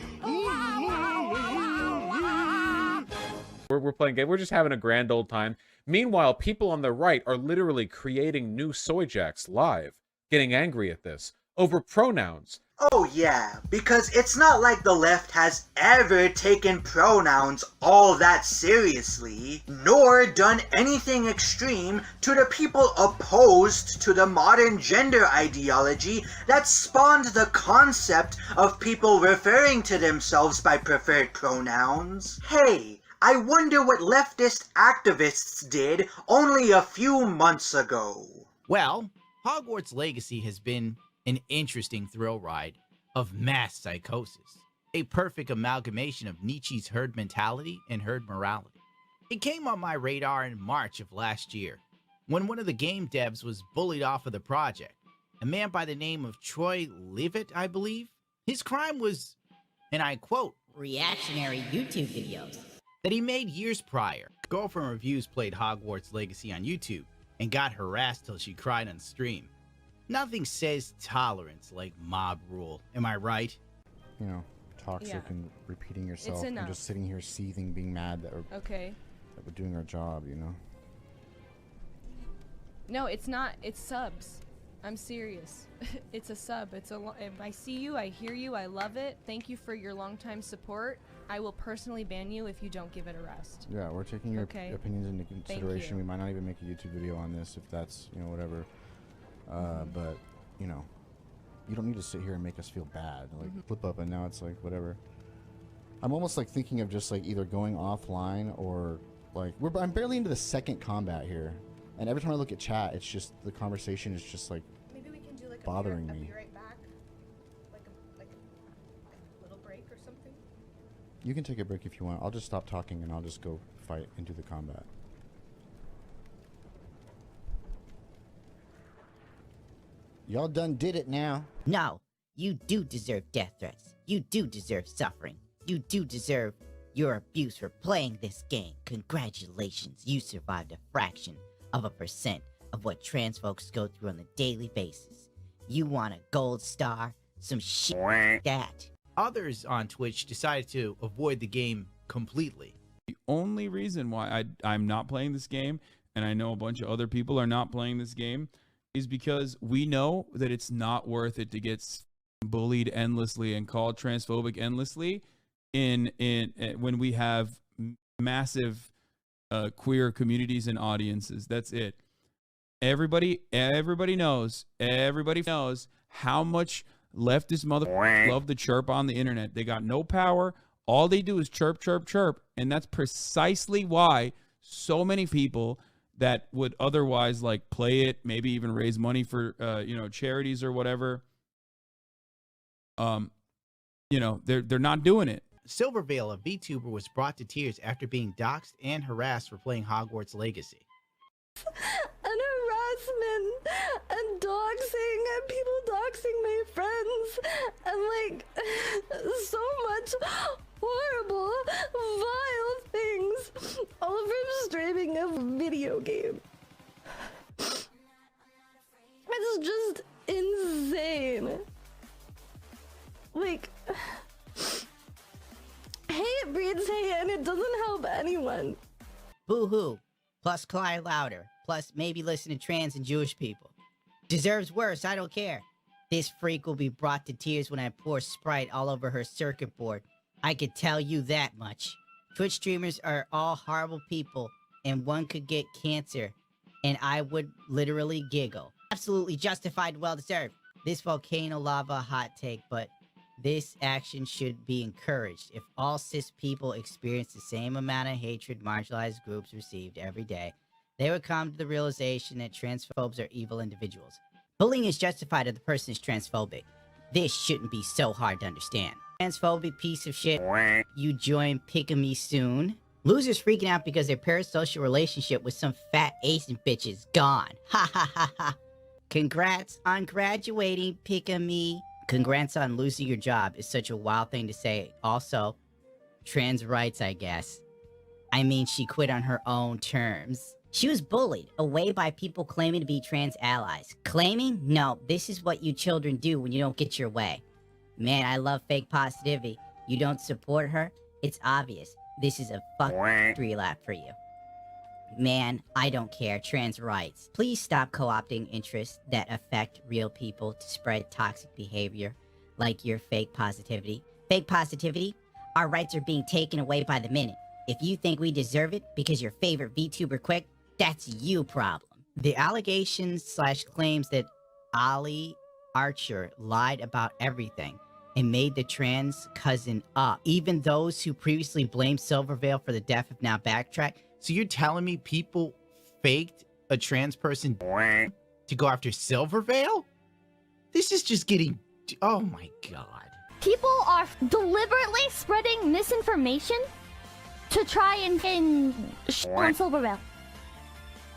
We're playing game. We're just having a grand old time. Meanwhile, people on the right are literally creating new soy jacks live, getting angry at this over pronouns. Oh yeah, because it's not like the left has ever taken pronouns all that seriously, nor done anything extreme to the people opposed to the modern gender ideology that spawned the concept of people referring to themselves by preferred pronouns. Hey, I wonder what leftist activists did only a few months ago. Well, Hogwarts Legacy has been an interesting thrill ride of mass psychosis, a perfect amalgamation of Nietzsche's herd mentality and herd morality. It came on my radar in March of last year, when one of the game devs was bullied off of the project, a man by the name of Troy Levitt, I believe. His crime was, and I quote, reactionary YouTube videos that he made years prior. Girlfriend Reviews played Hogwarts Legacy on YouTube and got harassed till she cried on stream. Nothing says tolerance like mob rule, am I right? You know, toxic and repeating yourself and just sitting here seething, being mad that we're, that we're doing our job, you know? No, it's not. It's subs. I'm serious. It's a sub. If I see you, I hear you, I love it. Thank you for your long-time support. I will personally ban you if you don't give it a rest. Yeah, we're taking your opinions into consideration. We might not even make a YouTube video on this if that's, you know, whatever. But, you know, you don't need to sit here and make us feel bad. Like, flip up, and now it's like, whatever. I'm almost like thinking of just like either going offline or like, I'm barely into the second combat here. And every time I look at chat, it's just, the conversation is just like, maybe we can do like bothering me. Be right back. Like a little break or something. You can take a break if you want. I'll just stop talking and I'll just go fight into the combat. Y'all done did it now. No, you do deserve death threats. You do deserve suffering. You do deserve your abuse for playing this game. Congratulations, you survived a fraction of a % of what trans folks go through on a daily basis. You want a gold star? Some shit like that. Others on Twitch decided to avoid the game completely. The only reason why I'm not playing this game, and I know a bunch of other people are not playing this game, is because we know that it's not worth it to get bullied endlessly and called transphobic endlessly when we have massive queer communities and audiences. That's it. Everybody knows how much leftist motherfuckers love to chirp on the internet. They got no power. All they do is chirp, chirp, chirp. And that's precisely why so many people that would otherwise like play it, maybe even raise money for charities or whatever, they're not doing it. Silvervale, a VTuber, was brought to tears after being doxxed and harassed for playing Hogwarts Legacy. And harassment and doxing and people doxing my friends and like so much horrible, vile things, all from streaming a video game. It's just insane. Like, hate breeds hate and it doesn't help anyone. Boo-hoo. Plus cry louder. Plus maybe listen to trans and Jewish people. Deserves worse, I don't care. This freak will be brought to tears when I pour Sprite all over her circuit board. I could tell you that much. Twitch streamers are all horrible people, and one could get cancer, and I would literally giggle. Absolutely justified, well-deserved. This volcano lava hot take, but this action should be encouraged. If all cis people experience the same amount of hatred marginalized groups received every day, they would come to the realization that transphobes are evil individuals. Bullying is justified if the person is transphobic. This shouldn't be so hard to understand. Transphobic piece of shit, you join Pick-a-Me soon. Losers freaking out because their parasocial relationship with some fat Asian bitch is gone. Ha ha ha ha. Congrats on graduating, Pick-a-Me. Congrats on losing your job is such a wild thing to say. Also, trans rights, I guess. I mean, she quit on her own terms. She was bullied away by people claiming to be trans allies. Claiming? No, this is what you children do when you don't get your way. Man, I love fake positivity. You don't support her? It's obvious. This is a fucking three-lap for you. Man, I don't care. Trans rights. Please stop co-opting interests that affect real people to spread toxic behavior, like your fake positivity. Fake positivity? Our rights are being taken away by the minute. If you think we deserve it because your favorite VTuber quit, that's you problem. The allegations/claims that Ali Archer lied about everything and made the trans cousin up. Even those who previously blamed Silvervale for the death have now backtracked. So you're telling me people faked a trans person to go after Silvervale? This is just getting... Oh my god. People are deliberately spreading misinformation to try and on Silvervale.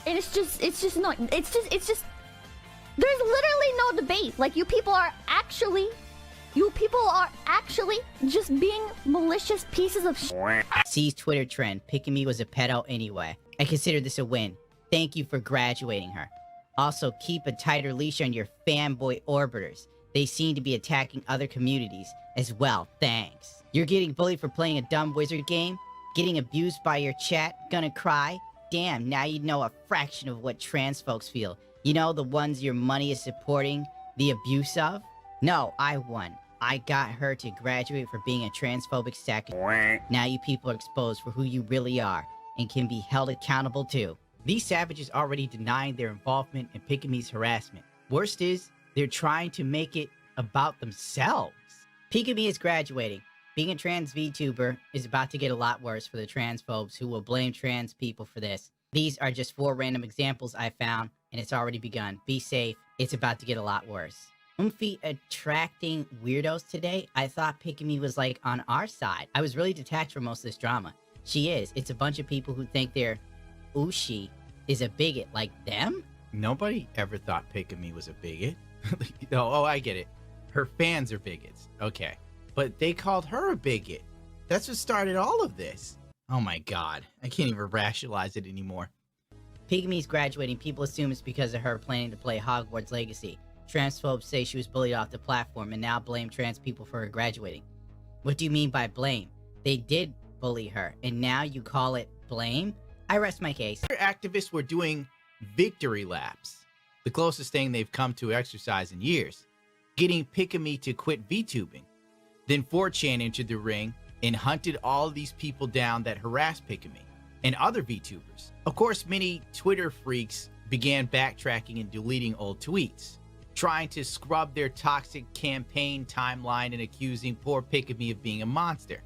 And it's just not, it's just, there's literally no debate. Like, you people are actually just being malicious pieces of shit. C's Twitter trend, Pick-a-Me was a pedo anyway. I consider this a win. Thank you for graduating her. Also, keep a tighter leash on your fanboy orbiters. They seem to be attacking other communities as well, thanks. You're getting bullied for playing a dumb wizard game? Getting abused by your chat? Gonna cry? Damn, now you know a fraction of what trans folks feel. You know, the ones your money is supporting the abuse of? No, I won. I got her to graduate for being a transphobic sack. Now you people are exposed for who you really are and can be held accountable too. These savages already denying their involvement in Pick-a-Me's harassment. Worst is, they're trying to make it about themselves. Pick-a-Me is graduating. Being a trans VTuber is about to get a lot worse for the transphobes who will blame trans people for this. These are just 4 random examples I found, and it's already begun. Be safe. It's about to get a lot worse. Oomphy attracting weirdos today? I thought Pick-a-Me was like on our side. I was really detached from most of this drama. She is. It's a bunch of people who think their Ushi is a bigot like them? Nobody ever thought Pick-a-Me was a bigot. Oh, I get it. Her fans are bigots. Okay. But they called her a bigot. That's what started all of this. Oh my god. I can't even rationalize it anymore. Pick-a-Me's graduating. People assume it's because of her planning to play Hogwarts Legacy. Transphobes say she was bullied off the platform and now blame trans people for her graduating. What do you mean by blame? They did bully her, and now you call it blame? I rest my case. Other activists were doing victory laps. The closest thing they've come to exercise in years. Getting Pick-a-Me to quit VTubing. Then 4chan entered the ring and hunted all of these people down that harassed Pick-a-Me and other VTubers. Of course, many Twitter freaks began backtracking and deleting old tweets, trying to scrub their toxic campaign timeline and accusing poor Pick-a-Me of being a monster.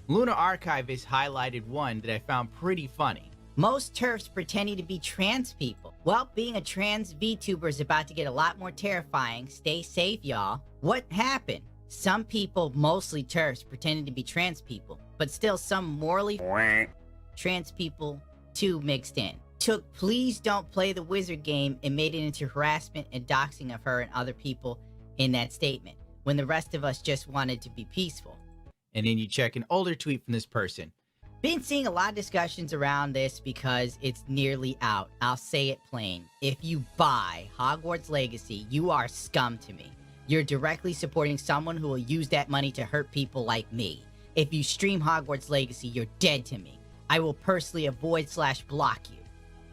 Luna Archivist highlighted one that I found pretty funny. Most TERFs pretending to be trans people. Well, being a trans VTuber is about to get a lot more terrifying. Stay safe, y'all. What happened? Some people, mostly TERFs, pretending to be trans people, but still some morally trans people too mixed in. Took Please Don't Play the Wizard game and made it into harassment and doxing of her and other people in that statement, when the rest of us just wanted to be peaceful. And then you check an older tweet from this person. Been seeing a lot of discussions around this because it's nearly out. I'll say it plain. If you buy Hogwarts Legacy, you are scum to me. You're directly supporting someone who will use that money to hurt people like me. If you stream Hogwarts Legacy, you're dead to me. I will personally avoid/block you.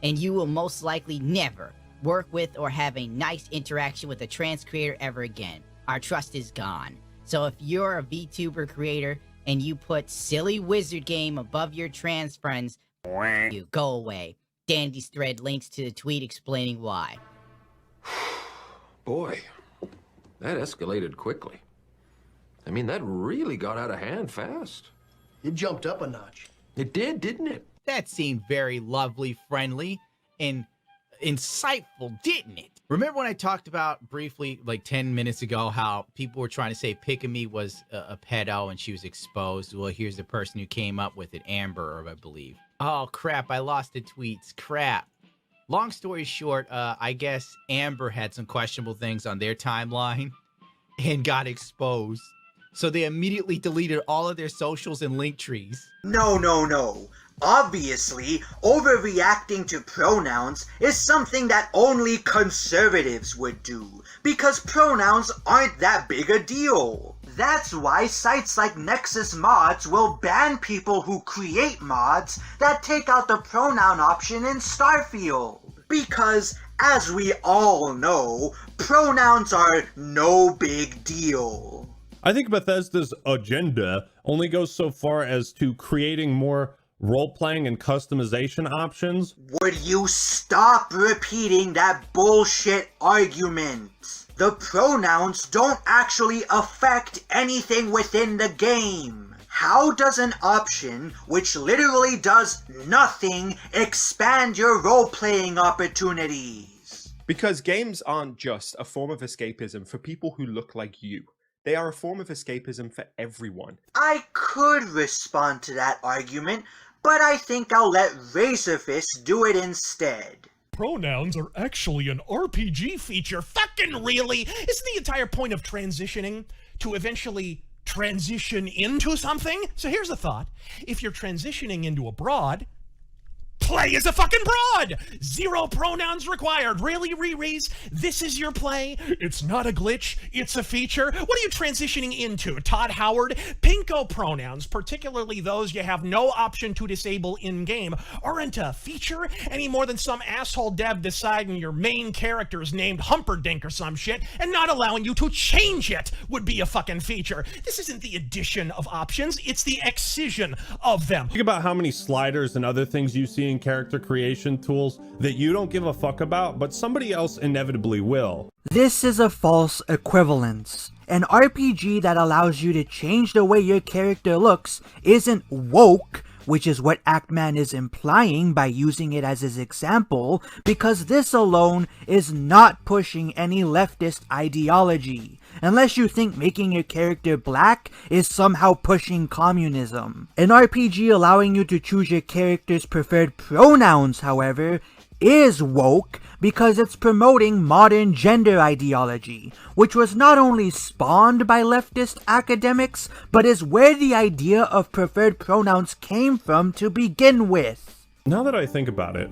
And you will most likely never work with or have a nice interaction with a trans creator ever again. Our trust is gone. So if you're a VTuber creator and you put silly wizard game above your trans friends, you go away. Dandy's thread links to the tweet explaining why. Boy, that escalated quickly. I mean, that really got out of hand fast. It jumped up a notch. It did, didn't it? That seemed very lovely, friendly, and insightful, didn't it? Remember when I talked about briefly, like 10 minutes ago, how people were trying to say Pikami was a pedo and she was exposed? Well, here's the person who came up with it, Amber, I believe. Oh, crap, I lost the tweets. Crap. Long story short, I guess Amber had some questionable things on their timeline and got exposed. So they immediately deleted all of their socials and link trees. No. Obviously, overreacting to pronouns is something that only conservatives would do, because pronouns aren't that big a deal. That's why sites like Nexus Mods will ban people who create mods that take out the pronoun option in Starfield. Because, as we all know, pronouns are no big deal. I think Bethesda's agenda only goes so far as to creating more role-playing and customization options. Would you stop repeating that bullshit argument? The pronouns don't actually affect anything within the game. How does an option, which literally does nothing, expand your role-playing opportunities? Because games aren't just a form of escapism for people who look like you. They are a form of escapism for everyone. I could respond to that argument, but I think I'll let Razorfist do it instead. Pronouns are actually an RPG feature. Fucking really? Isn't the entire point of transitioning to eventually transition into something? So here's the thought. If you're transitioning into a broad, play as a fucking broad! 0 pronouns required. Really, Riri's? This is your play? It's not a glitch, it's a feature. What are you transitioning into, Todd Howard? Pinko pronouns, particularly those you have no option to disable in-game, aren't a feature any more than some asshole dev deciding your main character is named Humperdinck or some shit and not allowing you to change it would be a fucking feature. This isn't the addition of options, it's the excision of them. Think about how many sliders and other things you see in character creation tools that you don't give a fuck about, but somebody else inevitably will. This is a false equivalence. An RPG that allows you to change the way your character looks isn't woke, which is what Actman is implying by using it as his example, because this alone is not pushing any leftist ideology. Unless you think making your character black is somehow pushing communism. An RPG allowing you to choose your character's preferred pronouns, however, is woke because it's promoting modern gender ideology, which was not only spawned by leftist academics, but is where the idea of preferred pronouns came from to begin with. Now that I think about it,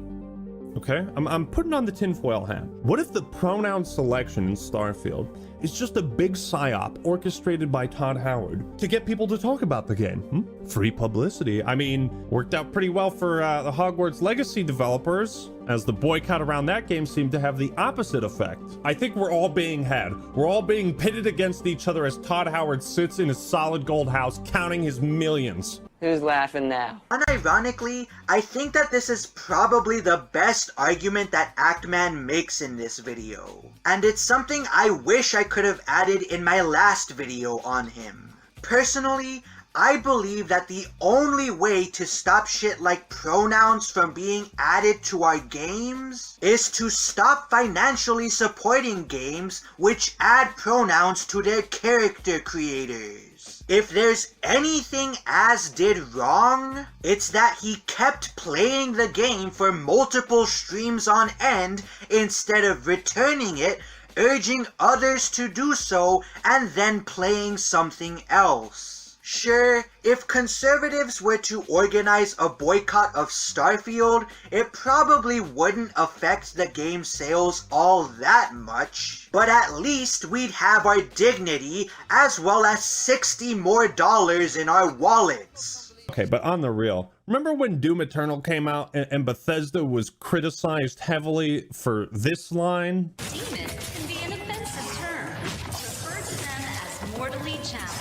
okay, I'm putting on the tinfoil hat. What if the pronoun selection in Starfield is just a big psyop orchestrated by Todd Howard to get people to talk about the game? Free publicity. I mean, worked out pretty well for the Hogwarts Legacy developers, as the boycott around that game seemed to have the opposite effect. I think we're all being had. We're all being pitted against each other as Todd Howard sits in his solid gold house counting his millions. Who's laughing now? Unironically, I think that this is probably the best argument that Actman makes in this video. And it's something I wish I could have added in my last video on him. Personally, I believe that the only way to stop shit like pronouns from being added to our games is to stop financially supporting games which add pronouns to their character creators. If there's anything Az did wrong, it's that he kept playing the game for multiple streams on end instead of returning it, urging others to do so, and then playing something else. Sure, if conservatives were to organize a boycott of Starfield, it probably wouldn't affect the game's sales all that much, but at least we'd have our dignity as well as $60 more in our wallets. Okay, but on the real, remember when Doom Eternal came out and Bethesda was criticized heavily for this line? Demons can be an offensive term, referred to them as mortally challenged.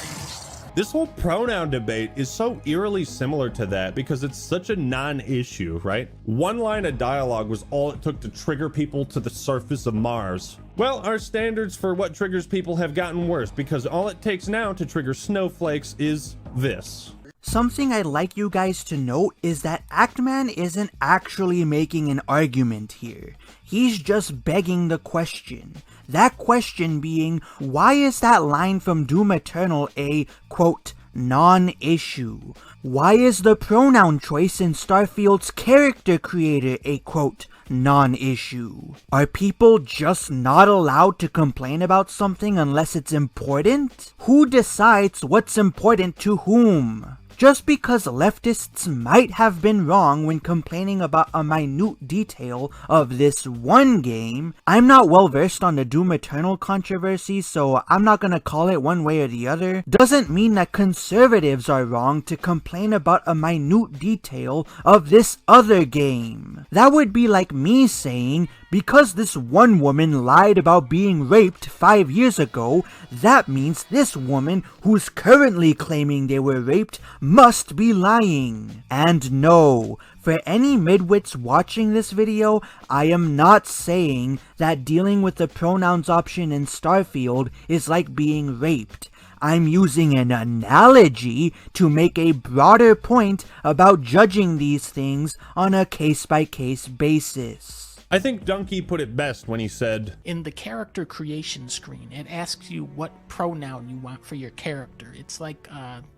This whole pronoun debate is so eerily similar to that because it's such a non-issue, right? One line of dialogue was all it took to trigger people to the surface of Mars. Well, our standards for what triggers people have gotten worse because all it takes now to trigger snowflakes is this. Something I'd like you guys to note is that Actman isn't actually making an argument here. He's just begging the question. That question being, why is that line from Doom Eternal a, quote, non-issue? Why is the pronoun choice in Starfield's character creator a, quote, non-issue? Are people just not allowed to complain about something unless it's important? Who decides what's important to whom? Just because leftists might have been wrong when complaining about a minute detail of this one game, I'm not well versed on the Doom Eternal controversy, so I'm not gonna call it one way or the other, doesn't mean that conservatives are wrong to complain about a minute detail of this other game. That would be like me saying, because this one woman lied about being raped 5 years ago, that means this woman who's currently claiming they were raped must be lying. And no, for any midwits watching this video, I am not saying that dealing with the pronouns option in Starfield is like being raped. I'm using an analogy to make a broader point about judging these things on a case-by-case basis. I think Donkey put it best when he said, in the character creation screen, it asks you what pronoun you want for your character. It's like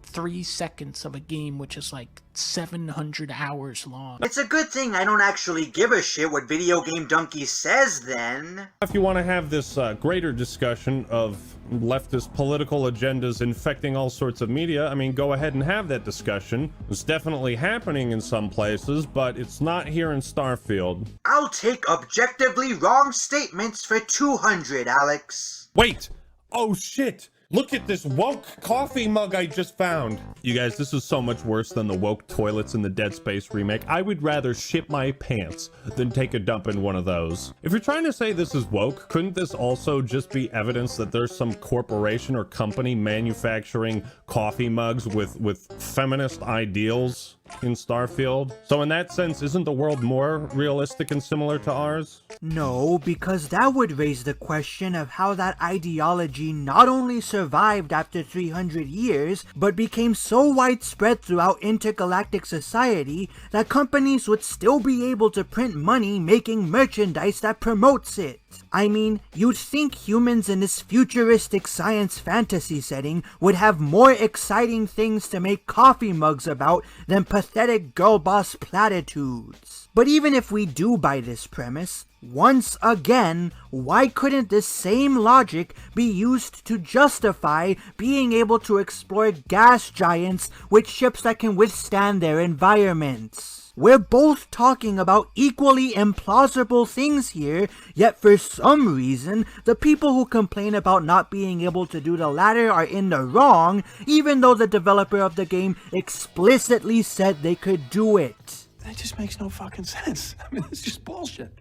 3 seconds of a game, which is like 700 hours long. It's a good thing I don't actually give a shit what Video Game Donkey says then. if you want to have this greater discussion of leftist political agendas infecting all sorts of media, I mean, go ahead and have that discussion. It's definitely happening in some places, but it's not here in Starfield. I'll take objectively wrong statements for 200, Alex. Wait! Oh shit! Look at this woke coffee mug I just found! You guys, this is so much worse than the woke toilets in the Dead Space remake. I would rather shit my pants than take a dump in one of those. If you're trying to say this is woke, couldn't this also just be evidence that there's some corporation or company manufacturing coffee mugs with feminist ideals in Starfield? So in that sense, isn't the world more realistic and similar to ours? No, because that would raise the question of how that ideology not only survived after 300 years, but became so widespread throughout intergalactic society that companies would still be able to print money making merchandise that promotes it. I mean, you'd think humans in this futuristic science fantasy setting would have more exciting things to make coffee mugs about than pathetic girl boss platitudes. But even if we do buy this premise, once again, why couldn't this same logic be used to justify being able to explore gas giants with ships that can withstand their environments? We're both talking about equally implausible things here, yet for some reason, the people who complain about not being able to do the latter are in the wrong, even though the developer of the game explicitly said they could do it. That just makes no fucking sense. I mean, it's just bullshit.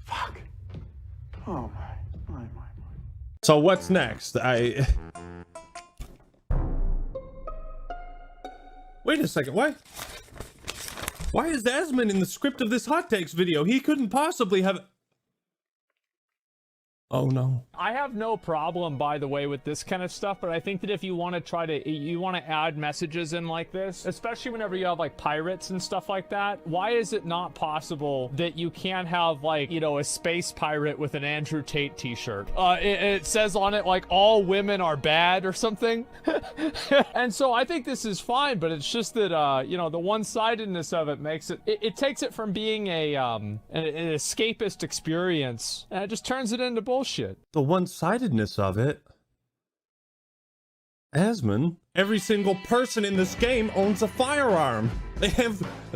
Fuck. Oh my. So what's next? Wait a second, why is Asmund in the script of this hot takes video? He couldn't possibly have... Oh no. I have no problem, by the way, with this kind of stuff, but I think that if you want to add messages in like this, especially whenever you have like pirates and stuff like that, why is it not possible that you can't have like, you know, a space pirate with an Andrew Tate t-shirt? It says on it like all women are bad or something. And so I think this is fine, but it's just that, you know, the one-sidedness of it makes it takes it from being an escapist experience, and it just turns it into bullshit. The one-sidedness of it. Asmund, every single person in this game owns a firearm. They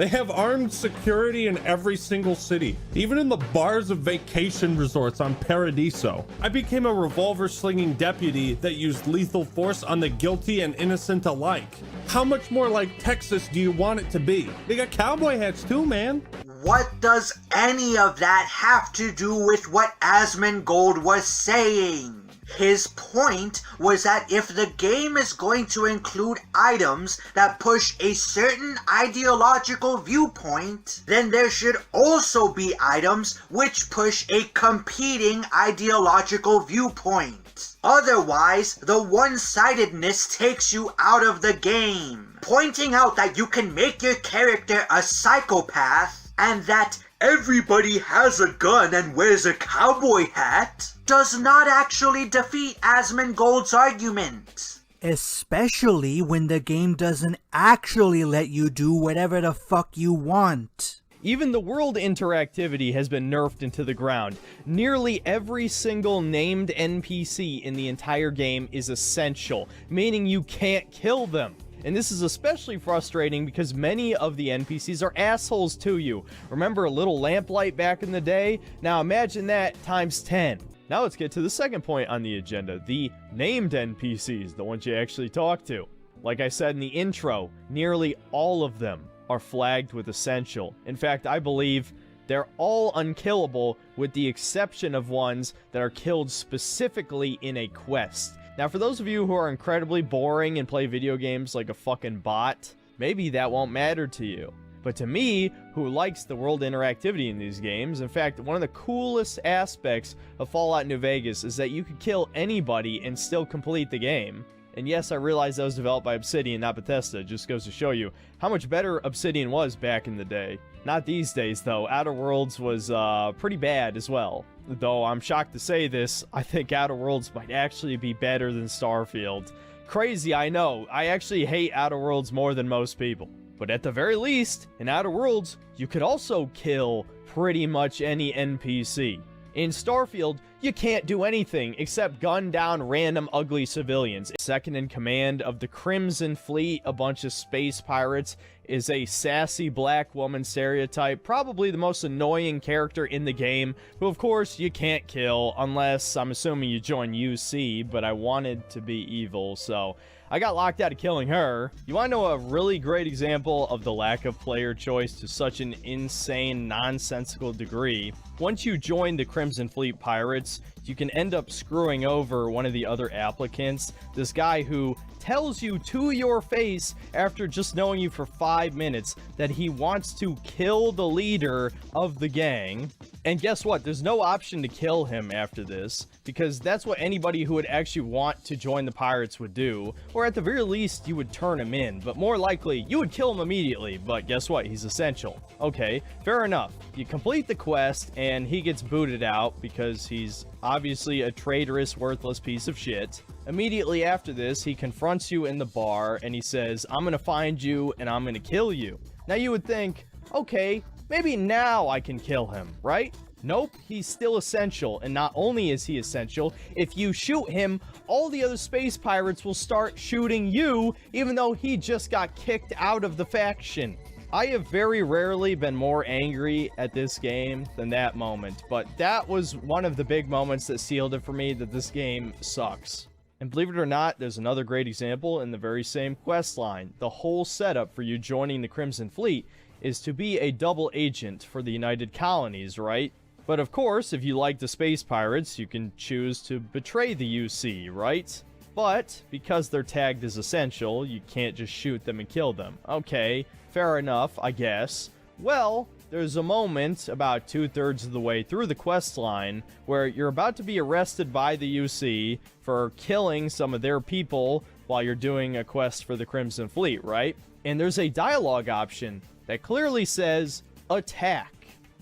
have armed security in every single city, even in the bars of vacation resorts on Paradiso. I became a revolver-slinging deputy that used lethal force on the guilty and innocent alike. How much more like Texas do you want it to be? They got cowboy hats too, man. What does any of that have to do with what Asmongold was saying? His point was that if the game is going to to include items that push a certain ideological viewpoint, then there should also be items which push a competing ideological viewpoint. Otherwise, the one-sidedness takes you out of the game. Pointing out that you can make your character a psychopath and that everybody has a gun and wears a cowboy hat does not actually defeat Asmongold's argument. Especially when the game doesn't actually let you do whatever the fuck you want. Even the world interactivity has been nerfed into the ground. Nearly every single named NPC in the entire game is essential, meaning you can't kill them. And this is especially frustrating because many of the NPCs are assholes to you. Remember a little lamplight back in the day? Now imagine that times 10. Now let's get to the second point on the agenda, the named NPCs, the ones you actually talk to. Like I said in the intro, nearly all of them are flagged with essential. In fact, I believe they're all unkillable with the exception of ones that are killed specifically in a quest. Now, for those of you who are incredibly boring and play video games like a fucking bot, maybe that won't matter to you. But to me, who likes the world interactivity in these games, in fact, one of the coolest aspects of Fallout New Vegas is that you could kill anybody and still complete the game. And yes, I realize that was developed by Obsidian, not Bethesda. It just goes to show you how much better Obsidian was back in the day. Not these days, though. Outer Worlds was pretty bad as well. Though I'm shocked to say this, I think Outer Worlds might actually be better than Starfield. Crazy, I know. I actually hate Outer Worlds more than most people. But at the very least, in Outer Worlds, you could also kill pretty much any NPC. In Starfield, you can't do anything except gun down random ugly civilians. Second in command of the Crimson Fleet, a bunch of space pirates, is a sassy black woman stereotype, probably the most annoying character in the game, who of course you can't kill unless, I'm assuming, you join UC, but I wanted to be evil, so I got locked out of killing her. You want to know a really great example of the lack of player choice to such an insane, nonsensical degree? Once you join the Crimson Fleet Pirates, you can end up screwing over one of the other applicants, this guy who tells you to your face after just knowing you for 5 minutes that he wants to kill the leader of the gang. And guess what? There's no option to kill him after this, because that's what anybody who would actually want to join the pirates would do, or at the very least you would turn him in, but more likely you would kill him immediately. But guess what? He's essential. Okay, fair enough. You complete the quest and he gets booted out because he's obviously a traitorous, worthless piece of shit. Immediately after this, he confronts you in the bar and he says, "I'm gonna find you and I'm gonna kill you." Now you would think, okay, maybe now I can kill him, right? Nope, he's still essential, and not only is he essential, if you shoot him, all the other space pirates will start shooting you, even though he just got kicked out of the faction. I have very rarely been more angry at this game than that moment, but that was one of the big moments that sealed it for me that this game sucks. And believe it or not, there's another great example in the very same quest line. The whole setup for you joining the Crimson Fleet is to be a double agent for the United Colonies, right? But of course, if you like the space pirates, you can choose to betray the UC, right? But because they're tagged as essential, you can't just shoot them and kill them. Okay, fair enough, I guess. Well, there's a moment about 2/3 of the way through the quest line where you're about to be arrested by the UC for killing some of their people while you're doing a quest for the Crimson Fleet, right? And there's a dialogue option that clearly says, attack.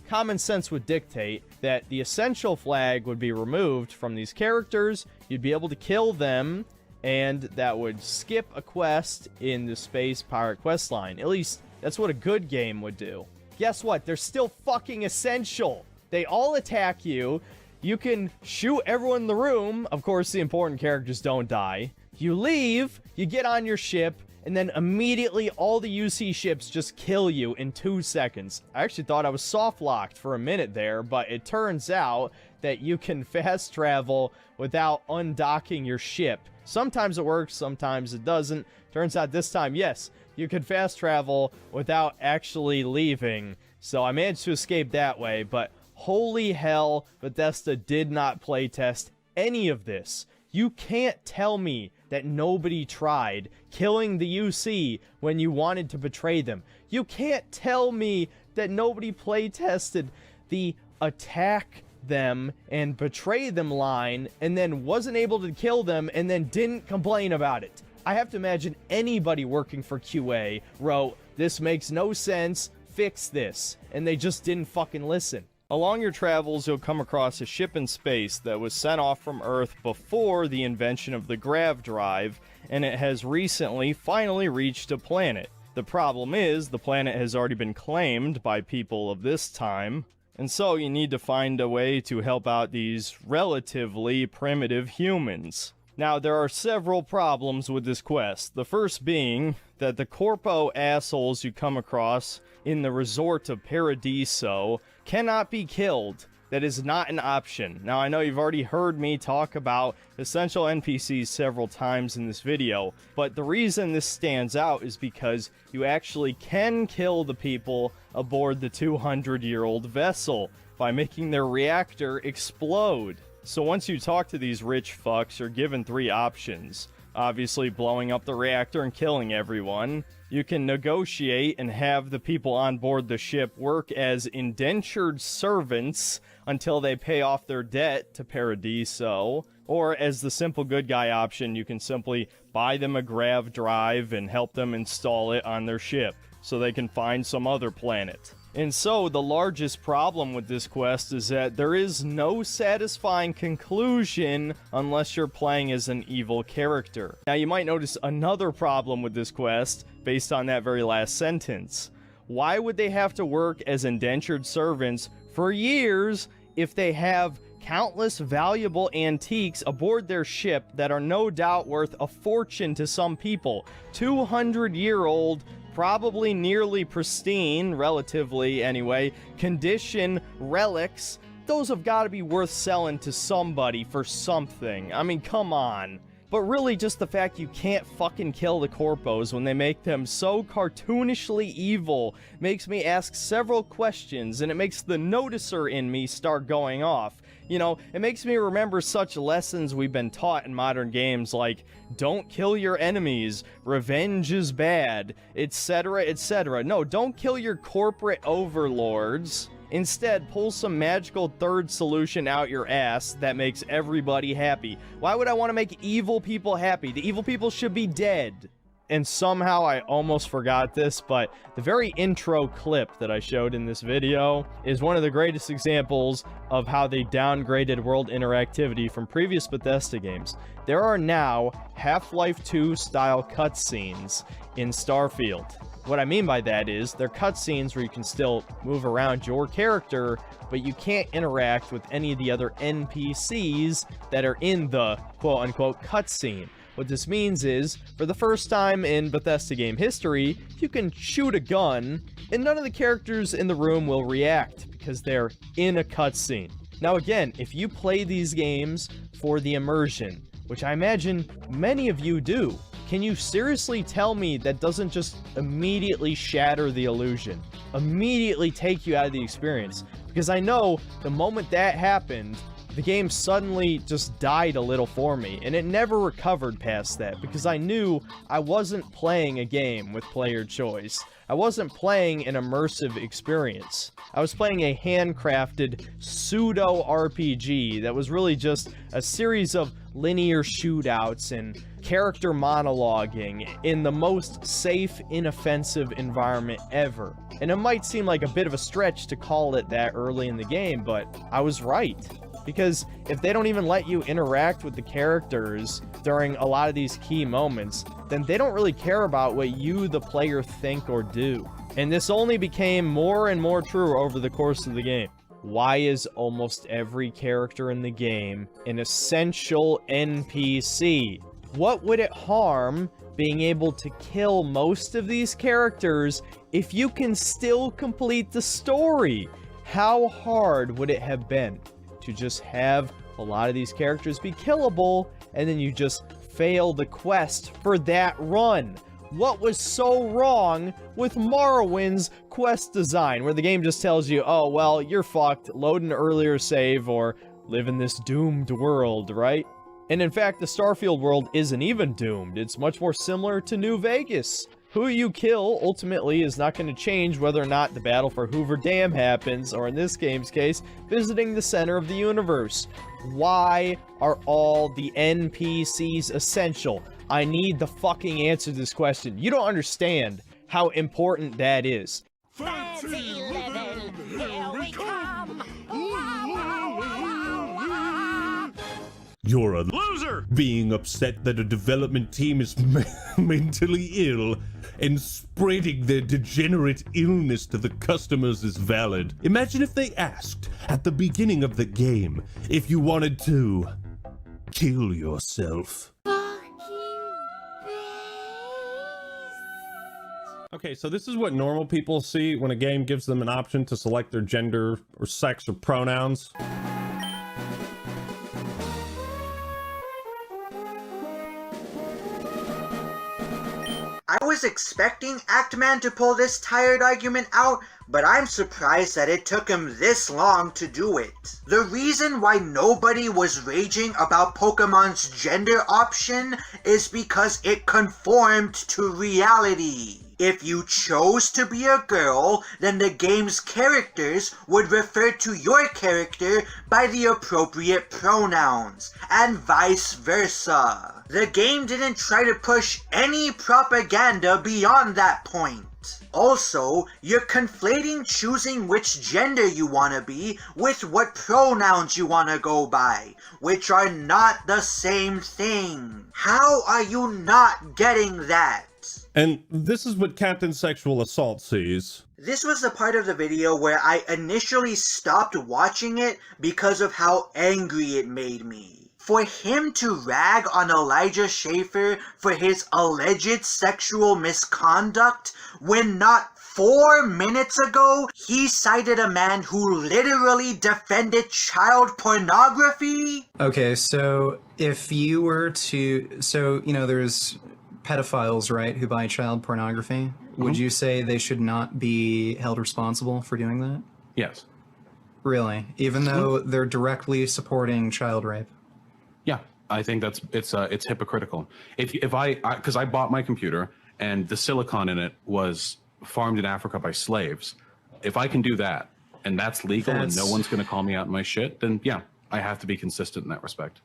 Common sense would dictate that the essential flag would be removed from these characters, you'd be able to kill them, and that would skip a quest in the space pirate quest line. At least, that's what a good game would do. Guess what? They're still fucking essential. They all attack you. You can shoot everyone in the room. Of course, the important characters don't die. You leave, you get on your ship, and then immediately all the UC ships just kill you in 2 seconds. I actually thought I was soft-locked for a minute there, but it turns out that you can fast travel without undocking your ship. Sometimes it works, sometimes it doesn't. Turns out this time, yes, you can fast travel without actually leaving. So I managed to escape that way, but holy hell, Bethesda did not playtest any of this. You can't tell me that nobody tried killing the UC when you wanted to betray them. You can't tell me that nobody play-tested the attack them and betray them line and then wasn't able to kill them and then didn't complain about it. I have to imagine anybody working for QA wrote, "This makes no sense, fix this," and they just didn't fucking listen. Along your travels, you'll come across a ship in space that was sent off from Earth before the invention of the grav drive, and it has recently finally reached a planet. The problem is, the planet has already been claimed by people of this time, and so you need to find a way to help out these relatively primitive humans. Now, there are several problems with this quest. The first being that the corpo assholes you come across in the resort of Paradiso cannot be killed. That is not an option. Now, I know you've already heard me talk about essential NPCs several times in this video, but the reason this stands out is because you actually can kill the people aboard the 200-year-old vessel by making their reactor explode. So once you talk to these rich fucks, you're given three options. Obviously, blowing up the reactor and killing everyone. You can negotiate and have the people on board the ship work as indentured servants until they pay off their debt to Paradiso. Or as the simple good guy option, you can simply buy them a grav drive and help them install it on their ship so they can find some other planet. And so, the largest problem with this quest is that there is no satisfying conclusion unless you're playing as an evil character. Now, you might notice another problem with this quest based on that very last sentence. Why would they have to work as indentured servants for years if they have countless valuable antiques aboard their ship that are no doubt worth a fortune to some people? 200-year-old, probably nearly pristine, relatively anyway, condition relics. Those have got to be worth selling to somebody for something. I mean, come on. But really, just the fact you can't fucking kill the corpos when they make them so cartoonishly evil makes me ask several questions, and it makes the noticer in me start going off. You know, it makes me remember such lessons we've been taught in modern games like, don't kill your enemies, revenge is bad, etc., etc. No, don't kill your corporate overlords. Instead, pull some magical third solution out your ass that makes everybody happy. Why would I want to make evil people happy? The evil people should be dead. And somehow I almost forgot this, but the very intro clip that I showed in this video is one of the greatest examples of how they downgraded world interactivity from previous Bethesda games. There are now Half-Life 2 style cutscenes in Starfield. What I mean by that is, they're cutscenes where you can still move around your character, but you can't interact with any of the other NPCs that are in the quote-unquote cutscene. What this means is, for the first time in Bethesda game history, you can shoot a gun, and none of the characters in the room will react, because they're in a cutscene. Now again, if you play these games for the immersion, which I imagine many of you do, can you seriously tell me that doesn't just immediately shatter the illusion? Immediately take you out of the experience? Because I know the moment that happened, the game suddenly just died a little for me, and it never recovered past that, because I knew I wasn't playing a game with player choice. I wasn't playing an immersive experience. I was playing a handcrafted pseudo-RPG that was really just a series of linear shootouts and character monologuing in the most safe, inoffensive environment ever. And it might seem like a bit of a stretch to call it that early in the game, but I was right. Because if they don't even let you interact with the characters during a lot of these key moments, then they don't really care about what you, the player, think or do. And this only became more and more true over the course of the game. Why is almost every character in the game an essential NPC? What would it harm being able to kill most of these characters if you can still complete the story? How hard would it have been to just have a lot of these characters be killable, and then you just fail the quest for that run? What was so wrong with Morrowind's quest design, where the game just tells you, oh, well, you're fucked, load an earlier save, or live in this doomed world, right? And in fact, the Starfield world isn't even doomed. It's much more similar to New Vegas. Who you kill ultimately is not going to change whether or not the battle for Hoover Dam happens, or in this game's case, visiting the center of the universe. Why are all the NPCs essential? I need the fucking answer to this question. You don't understand how important that is. Fancy living, here we come. You're a loser! Being upset that a development team is mentally ill and spreading their degenerate illness to the customers is valid. Imagine if they asked at the beginning of the game if you wanted to kill yourself. Okay, so this is what normal people see when a game gives them an option to select their gender or sex or pronouns. I was expecting Actman to pull this tired argument out, but I'm surprised that it took him this long to do it. The reason why nobody was raging about Pokemon's gender option is because it conformed to reality. If you chose to be a girl, then the game's characters would refer to your character by the appropriate pronouns, and vice versa. The game didn't try to push any propaganda beyond that point. Also, you're conflating choosing which gender you want to be with what pronouns you want to go by, which are not the same thing. How are you not getting that? And this is what Captain Sexual Assault sees. This was the part of the video where I initially stopped watching it because of how angry it made me. For him to rag on Elijah Schaefer for his alleged sexual misconduct when not 4 minutes ago he cited a man who literally defended child pornography? Okay, so if you were to... So, you know, there's pedophiles, right, who buy child pornography. Would you say they should not be held responsible for doing that? Yes. Really? Even though they're directly supporting child rape? Yeah, I think it's hypocritical. If I because I bought my computer and the silicon in it was farmed in Africa by slaves, if I can do that and that's legal and no one's going to call me out in my shit, then yeah, I have to be consistent in that respect.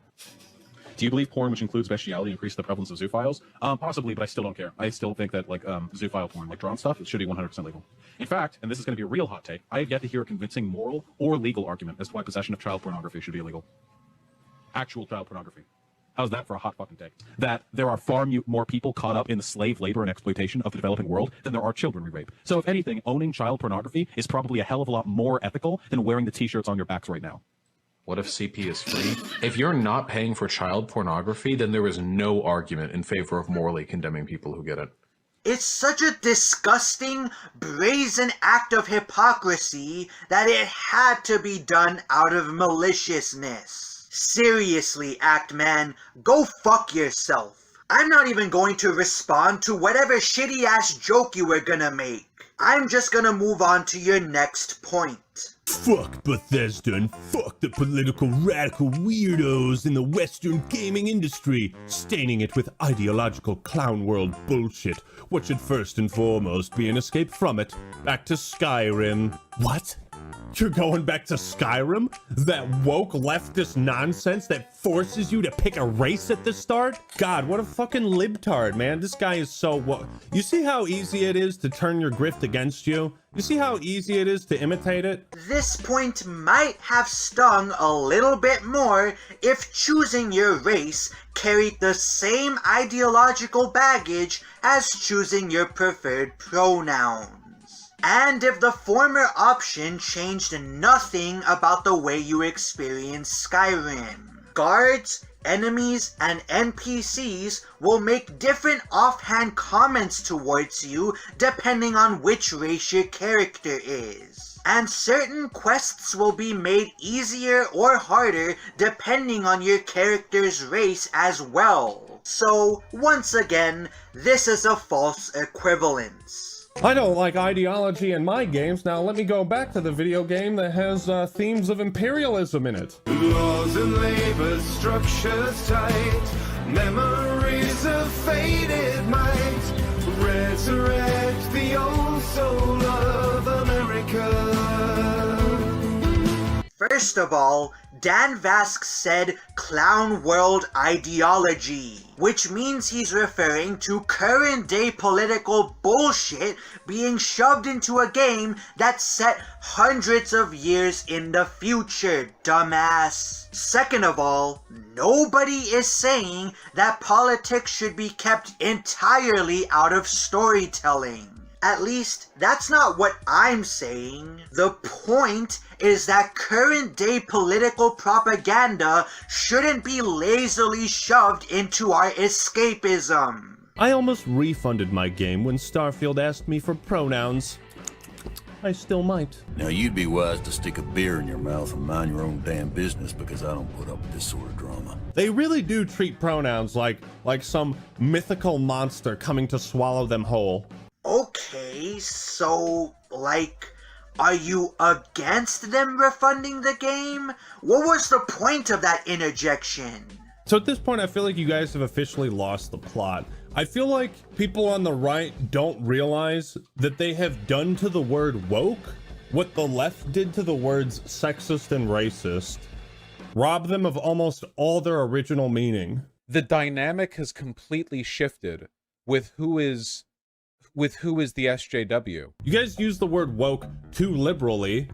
Do you believe porn, which includes bestiality, increases the prevalence of zoophiles? Possibly, but I still don't care. I still think that like zoophile porn, like drawn stuff, it should be 100% legal. In fact, and this is going to be a real hot take, I have yet to hear a convincing moral or legal argument as to why possession of child pornography should be illegal. Actual child pornography. How's that for a hot fucking take? That there are far more people caught up in the slave labor and exploitation of the developing world than there are children we rape. So if anything, owning child pornography is probably a hell of a lot more ethical than wearing the t-shirts on your backs right now. What if CP is free? If you're not paying for child pornography, then there is no argument in favor of morally condemning people who get it. It's such a disgusting, brazen act of hypocrisy that it had to be done out of maliciousness. Seriously, Actman, go fuck yourself. I'm not even going to respond to whatever shitty-ass joke you were gonna make. I'm just gonna move on to your next point. Fuck Bethesda and fuck the political radical weirdos in the Western gaming industry, staining it with ideological clown world bullshit. What should first and foremost be an escape from it? Back to Skyrim. What? You're going back to Skyrim? That woke leftist nonsense that forces you to pick a race at the start? God, what a fucking libtard, man. This guy is so woke. You see how easy it is to turn your grift against you? You see how easy it is to imitate it? This point might have stung a little bit more if choosing your race carried the same ideological baggage as choosing your preferred pronoun. And if the former option changed nothing about the way you experience Skyrim. Guards, enemies, and NPCs will make different offhand comments towards you depending on which race your character is. And certain quests will be made easier or harder depending on your character's race as well. So, once again, this is a false equivalence. I don't like ideology in my games. Now let me go back to the video game that has themes of imperialism in it. Laws and labor structures tight, memories of faded might resurrect the old soul of America. First of all, Dan Vasc said clown world ideology, which means he's referring to current day political bullshit being shoved into a game that's set hundreds of years in the future, dumbass. Second of all, nobody is saying that politics should be kept entirely out of storytelling. At least, that's not what I'm saying. The point is that current day political propaganda shouldn't be lazily shoved into our escapism. I almost refunded my game when Starfield asked me for pronouns. I still might. Now you'd be wise to stick a beer in your mouth and mind your own damn business, because I don't put up with this sort of drama. They really do treat pronouns like some mythical monster coming to swallow them whole. Okay, so, like, are you against them refunding the game? What was the point of that interjection? So at this point, I feel like you guys have officially lost the plot. I feel like people on the right don't realize that they have done to the word woke what the left did to the words sexist and racist. Rob them of almost all their original meaning. The dynamic has completely shifted with who is the SJW. You guys use the word woke too liberally.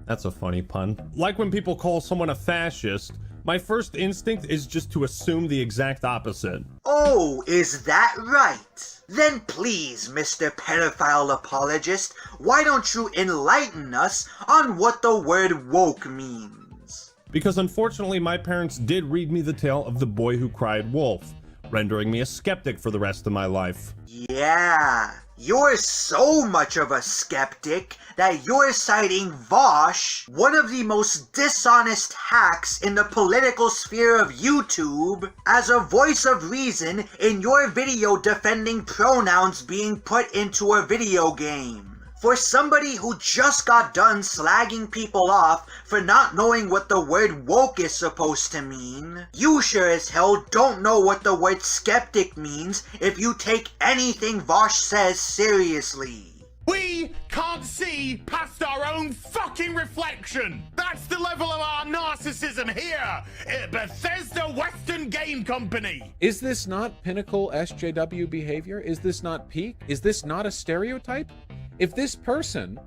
That's a funny pun. Like when people call someone a fascist, my first instinct is just to assume the exact opposite. Oh, is that right? Then please, Mr. Pedophile Apologist, why don't you enlighten us on what the word woke means? Because unfortunately my parents did read me the tale of the boy who cried wolf, rendering me a skeptic for the rest of my life. Yeah, you're so much of a skeptic that you're citing Vosh, one of the most dishonest hacks in the political sphere of YouTube, as a voice of reason in your video defending pronouns being put into a video game. For somebody who just got done slagging people off for not knowing what the word woke is supposed to mean, you sure as hell don't know what the word skeptic means if you take anything Vosh says seriously. We can't see past our own fucking reflection. That's the level of our narcissism here at Bethesda Western Game Company. Is this not pinnacle SJW behavior? Is this not peak? Is this not a stereotype? If this person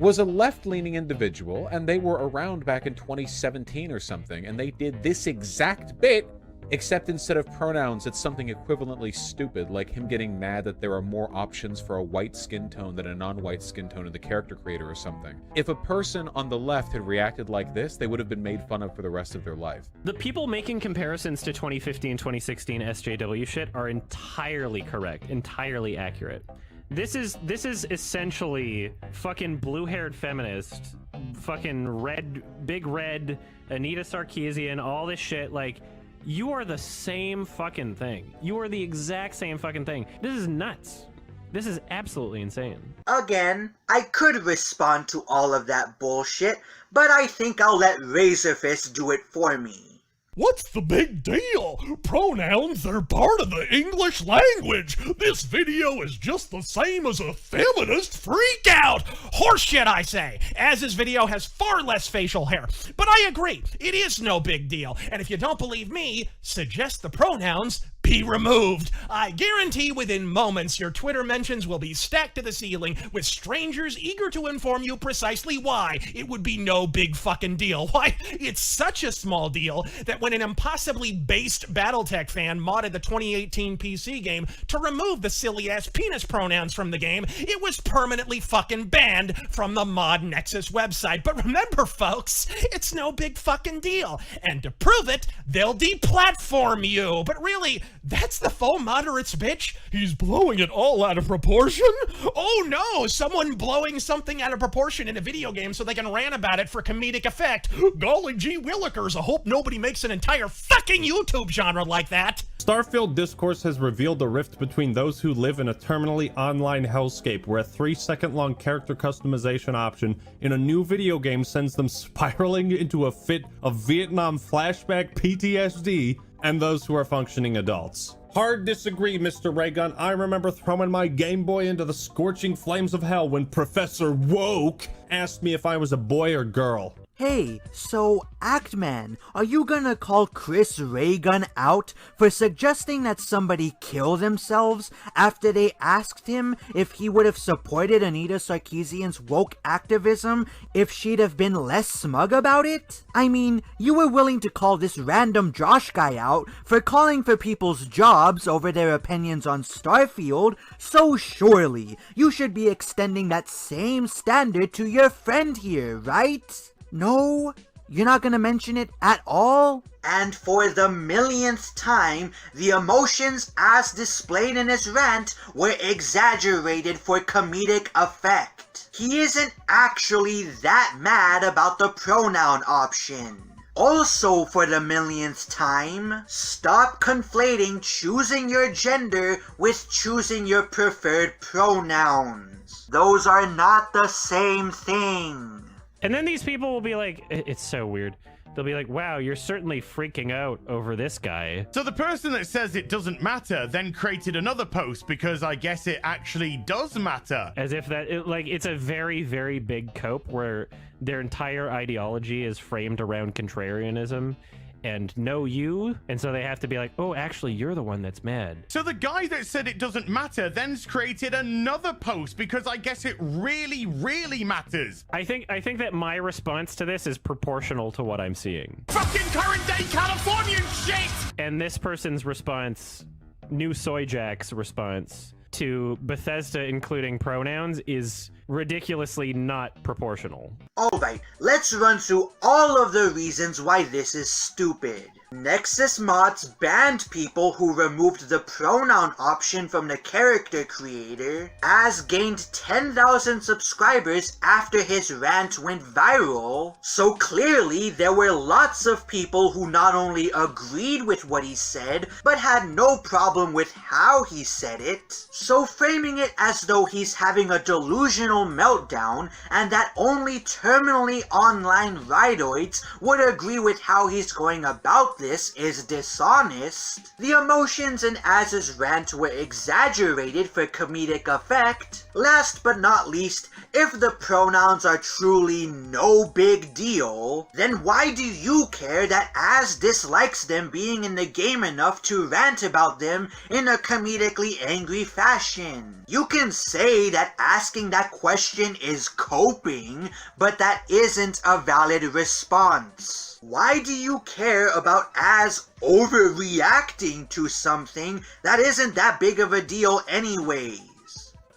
was a left-leaning individual and they were around back in 2017 or something and they did this exact bit, except instead of pronouns, it's something equivalently stupid, like him getting mad that there are more options for a white skin tone than a non-white skin tone in the character creator or something. If a person on the left had reacted like this, they would have been made fun of for the rest of their life. The people making comparisons to 2015, 2016 SJW shit are entirely correct, entirely accurate. This is essentially fucking blue-haired feminist, fucking big red, Anita Sarkeesian, all this shit, like, you are the same fucking thing. You are the exact same fucking thing. This is nuts. This is absolutely insane. Again, I could respond to all of that bullshit, but I think I'll let Razorfist do it for me. What's the big deal? Pronouns are part of the English language. This video is just the same as a feminist freakout. Horseshit, I say, as this video has far less facial hair. But I agree, it is no big deal. And if you don't believe me, suggest the pronouns be removed. I guarantee within moments your Twitter mentions will be stacked to the ceiling with strangers eager to inform you precisely why it would be no big fucking deal. Why, it's such a small deal that when an impossibly based Battletech fan modded the 2018 PC game to remove the silly-ass penis pronouns from the game, it was permanently fucking banned from the Mod Nexus website. But remember, folks, it's no big fucking deal. And to prove it, they'll deplatform you. But really, That's the faux moderates, bitch. He's blowing it all out of proportion. Oh no, someone blowing something out of proportion in a video game so they can rant about it for comedic effect. Golly gee willikers, I hope nobody makes an entire fucking YouTube genre like that. Starfield Discourse has revealed a rift between those who live in a terminally online hellscape where a 3-second long character customization option in a new video game sends them spiraling into a fit of Vietnam flashback PTSD, and those who are functioning adults. Hard disagree, Mr. Raygun. I remember throwing my Game Boy into the scorching flames of hell when Professor Woke asked me if I was a boy or girl. Hey, so Actman, are you gonna call Chris Raygun out for suggesting that somebody kill themselves after they asked him if he would have supported Anita Sarkeesian's woke activism if she'd have been less smug about it? I mean, you were willing to call this random Josh guy out for calling for people's jobs over their opinions on Starfield, so surely you should be extending that same standard to your friend here, right? No? You're not gonna mention it at all? And for the millionth time, the emotions as displayed in his rant were exaggerated for comedic effect. He isn't actually that mad about the pronoun option. Also for the millionth time, stop conflating choosing your gender with choosing your preferred pronouns. Those are not the same thing. And then these people will be like, it's so weird. They'll be like, wow, you're certainly freaking out over this guy. So the person that says it doesn't matter then created another post because I guess it actually does matter. As if that, it's a very, very big cope where their entire ideology is framed around contrarianism and no you, and so they have to be like, oh, actually, you're the one that's mad. So the guy that said it doesn't matter then created another post because I guess it really, really matters. I think that my response to this is proportional to what I'm seeing. Fucking current day Californian shit! And this person's response, New Soy Jack's response to Bethesda including pronouns is ridiculously not proportional. Alright, let's run through all of the reasons why this is stupid. Nexus Mods banned people who removed the pronoun option from the character creator, as gained 10,000 subscribers after his rant went viral, so clearly there were lots of people who not only agreed with what he said, but had no problem with how he said it. So framing it as though he's having a delusional meltdown and that only terminally online ridoids would agree with how he's going about this is dishonest. The emotions in Az's rant were exaggerated for comedic effect. Last but not least, if the pronouns are truly no big deal, then why do you care that Az dislikes them being in the game enough to rant about them in a comedically angry fashion? You can say that asking that question is coping, but that isn't a valid response. Why do you care about Az overreacting to something that isn't that big of a deal anyways?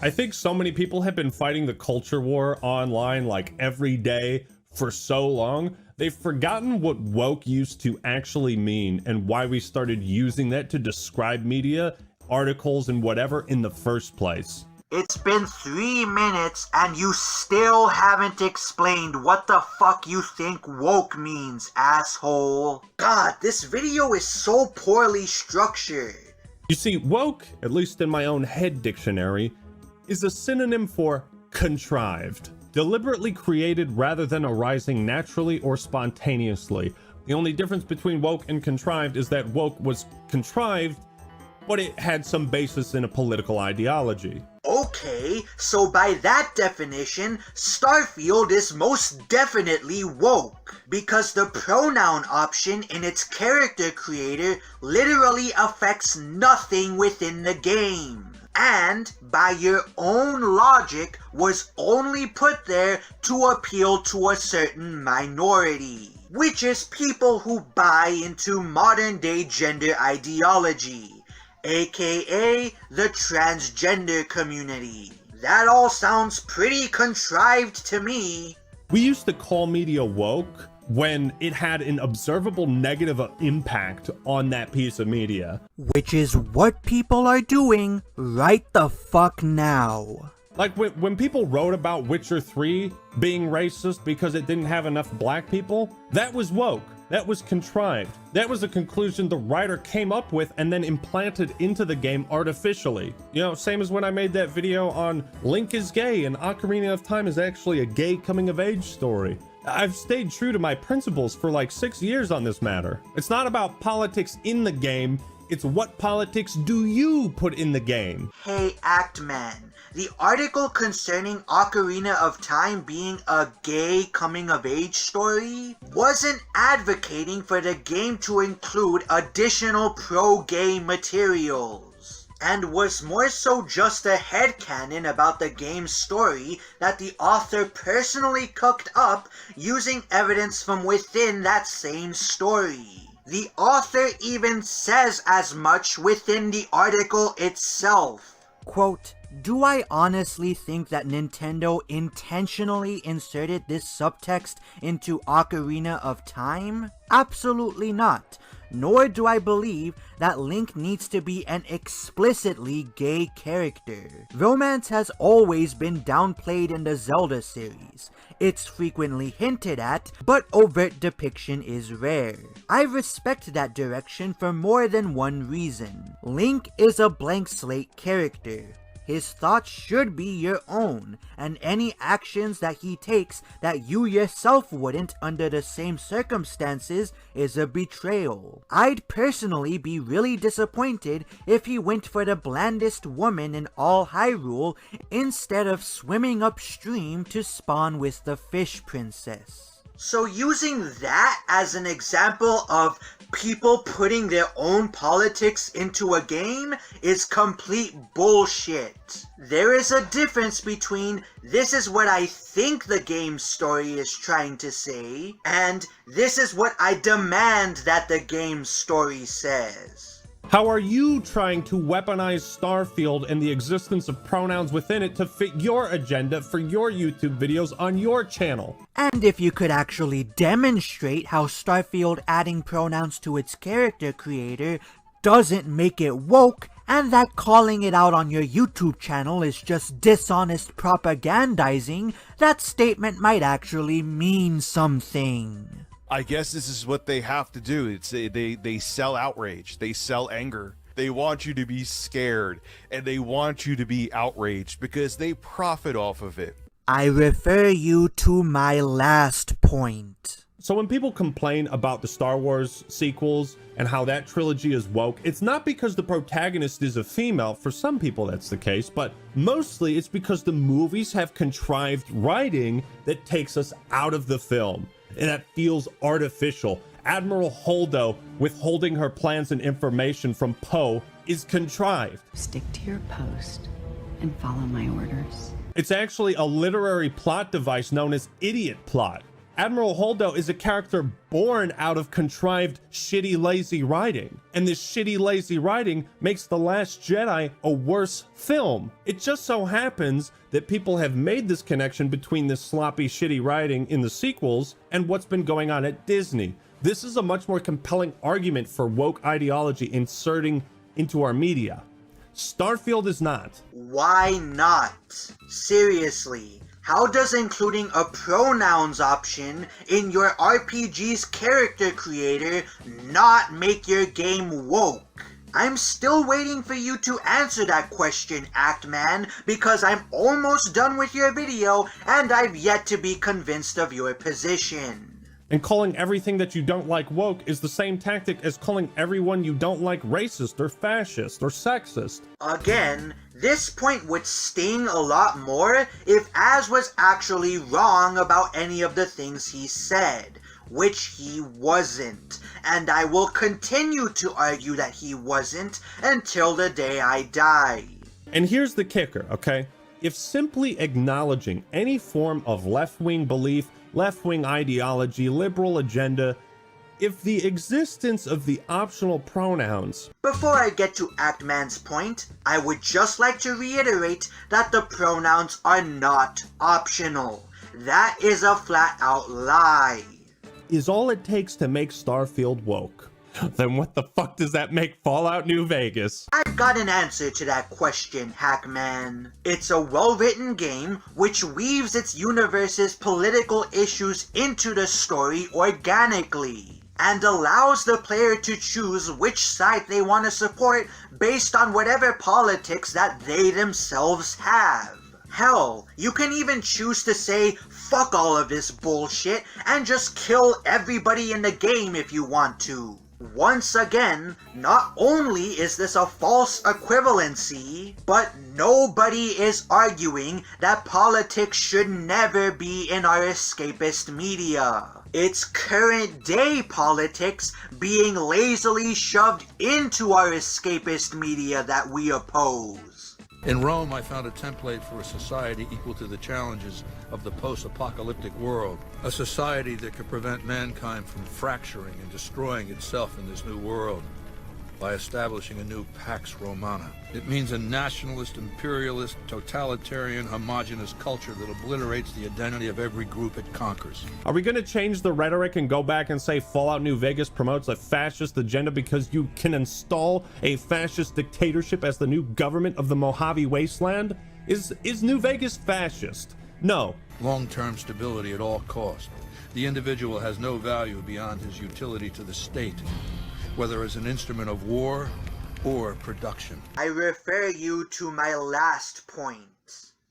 I think so many people have been fighting the culture war online like every day for so long, they've forgotten what woke used to actually mean and why we started using that to describe media, articles, and whatever in the first place. It's been 3 minutes and you still haven't explained what the fuck you think woke means, asshole. God, this video is so poorly structured. You see, woke, at least in my own head dictionary, is a synonym for contrived. Deliberately created rather than arising naturally or spontaneously. The only difference between woke and contrived is that woke was contrived, but it had some basis in a political ideology. Okay, so by that definition, Starfield is most definitely woke, because the pronoun option in its character creator literally affects nothing within the game. And, by your own logic, was only put there to appeal to a certain minority, which is people who buy into modern day gender ideology, aka the transgender community. That all sounds pretty contrived to me. We used to call media woke when it had an observable negative impact on that piece of media. Which is what people are doing right the fuck now. Like when people wrote about Witcher 3 being racist because it didn't have enough black people, that was woke. That was contrived. That was a conclusion the writer came up with and then implanted into the game artificially. You know, same as when I made that video on Link is gay and Ocarina of Time is actually a gay coming of age story. I've stayed true to my principles for like 6 years on this matter. It's not about politics in the game, it's what politics do you put in the game. Hey, Actman. The article concerning Ocarina of Time being a gay coming-of-age story wasn't advocating for the game to include additional pro-gay materials, and was more so just a headcanon about the game's story that the author personally cooked up using evidence from within that same story. The author even says as much within the article itself. Quote, "Do I honestly think that Nintendo intentionally inserted this subtext into Ocarina of Time? Absolutely not. Nor do I believe that Link needs to be an explicitly gay character. Romance has always been downplayed in the Zelda series. It's frequently hinted at, but overt depiction is rare. I respect that direction for more than one reason. Link is a blank slate character. His thoughts should be your own, and any actions that he takes that you yourself wouldn't under the same circumstances is a betrayal. I'd personally be really disappointed if he went for the blandest woman in all Hyrule instead of swimming upstream to spawn with the fish princess." So using that as an example of people putting their own politics into a game is complete bullshit. There is a difference between this is what I think the game's story is trying to say, and this is what I demand that the game's story says. How are you trying to weaponize Starfield and the existence of pronouns within it to fit your agenda for your YouTube videos on your channel? And if you could actually demonstrate how Starfield adding pronouns to its character creator doesn't make it woke, and that calling it out on your YouTube channel is just dishonest propagandizing, that statement might actually mean something. I guess this is what they have to do. It's they sell outrage, they sell anger. They want you to be scared, and they want you to be outraged because they profit off of it. I refer you to my last point. So when people complain about the Star Wars sequels and how that trilogy is woke, it's not because the protagonist is a female. For some people that's the case, but mostly it's because the movies have contrived writing that takes us out of the film. And that feels artificial. Admiral Holdo withholding her plans and information from Poe is contrived. Stick to your post and follow my orders. It's actually a literary plot device known as idiot plot. Admiral Holdo is a character born out of contrived, shitty, lazy writing. And this shitty, lazy writing makes The Last Jedi a worse film. It just so happens that people have made this connection between this sloppy, shitty writing in the sequels and what's been going on at Disney. This is a much more compelling argument for woke ideology inserting into our media. Starfield is not. Why not? Seriously. How does including a pronouns option in your RPG's character creator not make your game woke? I'm still waiting for you to answer that question, Actman, because I'm almost done with your video and I've yet to be convinced of your position. And calling everything that you don't like woke is the same tactic as calling everyone you don't like racist or fascist or sexist. Again, this point would sting a lot more if Az was actually wrong about any of the things he said, which he wasn't, and I will continue to argue that he wasn't until the day I die. And here's the kicker, okay? If simply acknowledging any form of left-wing belief, left-wing ideology, liberal agenda, if the existence of the optional pronouns... Before I get to Actman's point, I would just like to reiterate that the pronouns are not optional. That is a flat-out lie. is all it takes to make Starfield woke. Then what the fuck does that make Fallout New Vegas? I've got an answer to that question, Hackman. It's a well-written game which weaves its universe's political issues into the story organically, and allows the player to choose which side they want to support based on whatever politics that they themselves have. Hell, you can even choose to say, fuck all of this bullshit, and just kill everybody in the game if you want to. Once again, not only is this a false equivalency, but nobody is arguing that politics should never be in our escapist media. It's current day politics being lazily shoved into our escapist media that we oppose. In Rome, I found a template for a society equal to the challenges of the post-apocalyptic world. A society that could prevent mankind from fracturing and destroying itself in this new world by establishing a new Pax Romana. It means a nationalist, imperialist, totalitarian, homogenous culture that obliterates the identity of every group it conquers. Are we going to change the rhetoric and go back and say Fallout New Vegas promotes a fascist agenda because you can install a fascist dictatorship as the new government of the Mojave Wasteland? Is New Vegas fascist? No. Long-term stability at all costs. The individual has no value beyond his utility to the state, whether as an instrument of war or production. I refer you to my last point.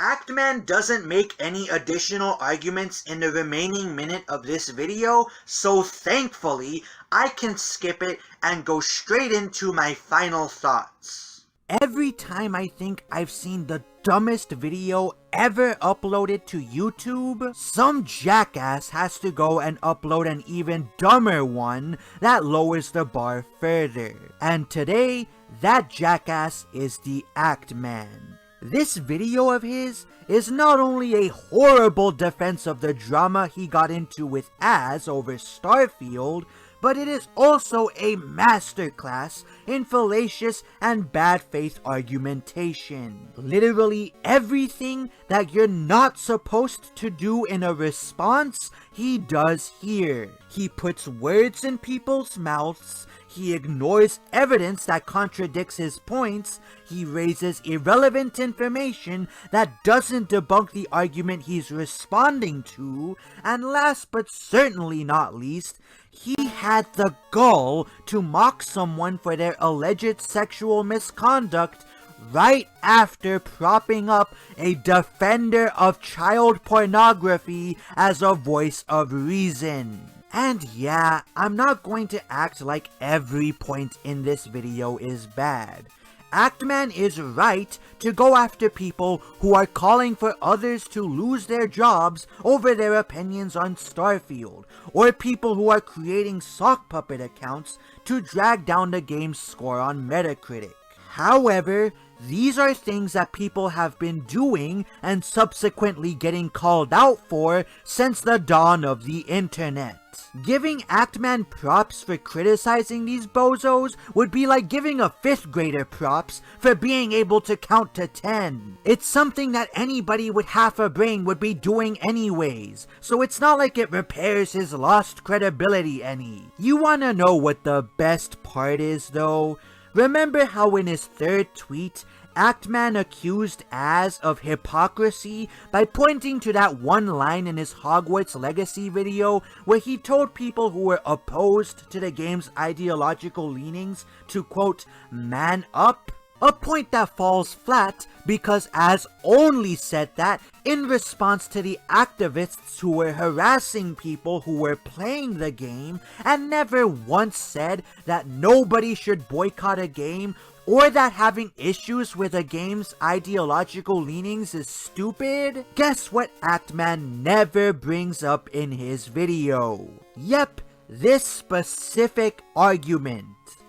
Actman doesn't make any additional arguments in the remaining minute of this video, so thankfully, I can skip it and go straight into my final thoughts. Every time I think I've seen the dumbest video ever uploaded to YouTube, some jackass has to go and upload an even dumber one that lowers the bar further. And today, that jackass is the Actman. This video of his is not only a horrible defense of the drama he got into with Az over Starfield, but it is also a masterclass in fallacious and bad faith argumentation. Literally everything that you're not supposed to do in a response, he does here. He puts words in people's mouths, he ignores evidence that contradicts his points, he raises irrelevant information that doesn't debunk the argument he's responding to, and last but certainly not least, he had the gall to mock someone for their alleged sexual misconduct right after propping up a defender of child pornography as a voice of reason. And yeah, I'm not going to act like every point in this video is bad. Actman is right to go after people who are calling for others to lose their jobs over their opinions on Starfield, or people who are creating sock puppet accounts to drag down the game's score on Metacritic. However, these are things that people have been doing and subsequently getting called out for since the dawn of the internet. Giving Actman props for criticizing these bozos would be like giving a 5th grader props for being able to count to 10. It's something that anybody with half a brain would be doing anyways, so it's not like it repairs his lost credibility any. You wanna know what the best part is though? Remember how in his 3rd tweet, Actman accused Az of hypocrisy by pointing to that one line in his Hogwarts Legacy video where he told people who were opposed to the game's ideological leanings to quote, man up? A point that falls flat because Az only said that in response to the activists who were harassing people who were playing the game, and never once said that nobody should boycott a game or that having issues with a game's ideological leanings is stupid. Guess what Actman never brings up in his video? Yep, this specific argument.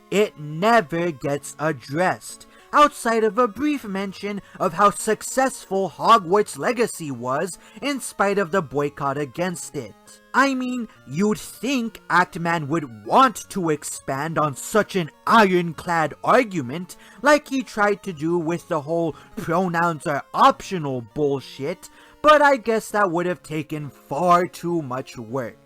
It never gets addressed, outside of a brief mention of how successful Hogwarts Legacy was in spite of the boycott against it. I mean, you'd think Actman would want to expand on such an ironclad argument like he tried to do with the whole pronouns are optional bullshit, but I guess that would have taken far too much work.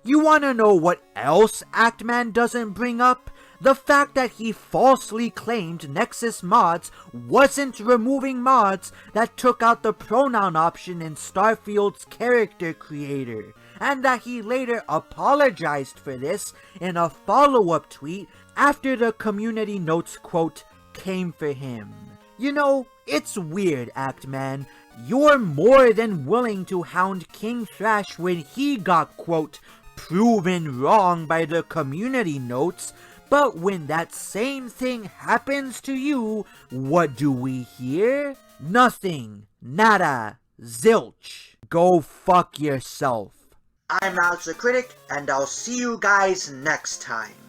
You wanna know what else Actman doesn't bring up? The fact that he falsely claimed Nexus mods wasn't removing mods that took out the pronoun option in Starfield's character creator, and that he later apologized for this in a follow-up tweet after the community notes quote came for him. You know, it's weird, Actman. You're more than willing to hound King Thrash when he got quote proven wrong by the community notes, but when that same thing happens to you, what do we hear? Nothing. Nada. Zilch. Go fuck yourself. I'm Alex the Critic, and I'll see you guys next time.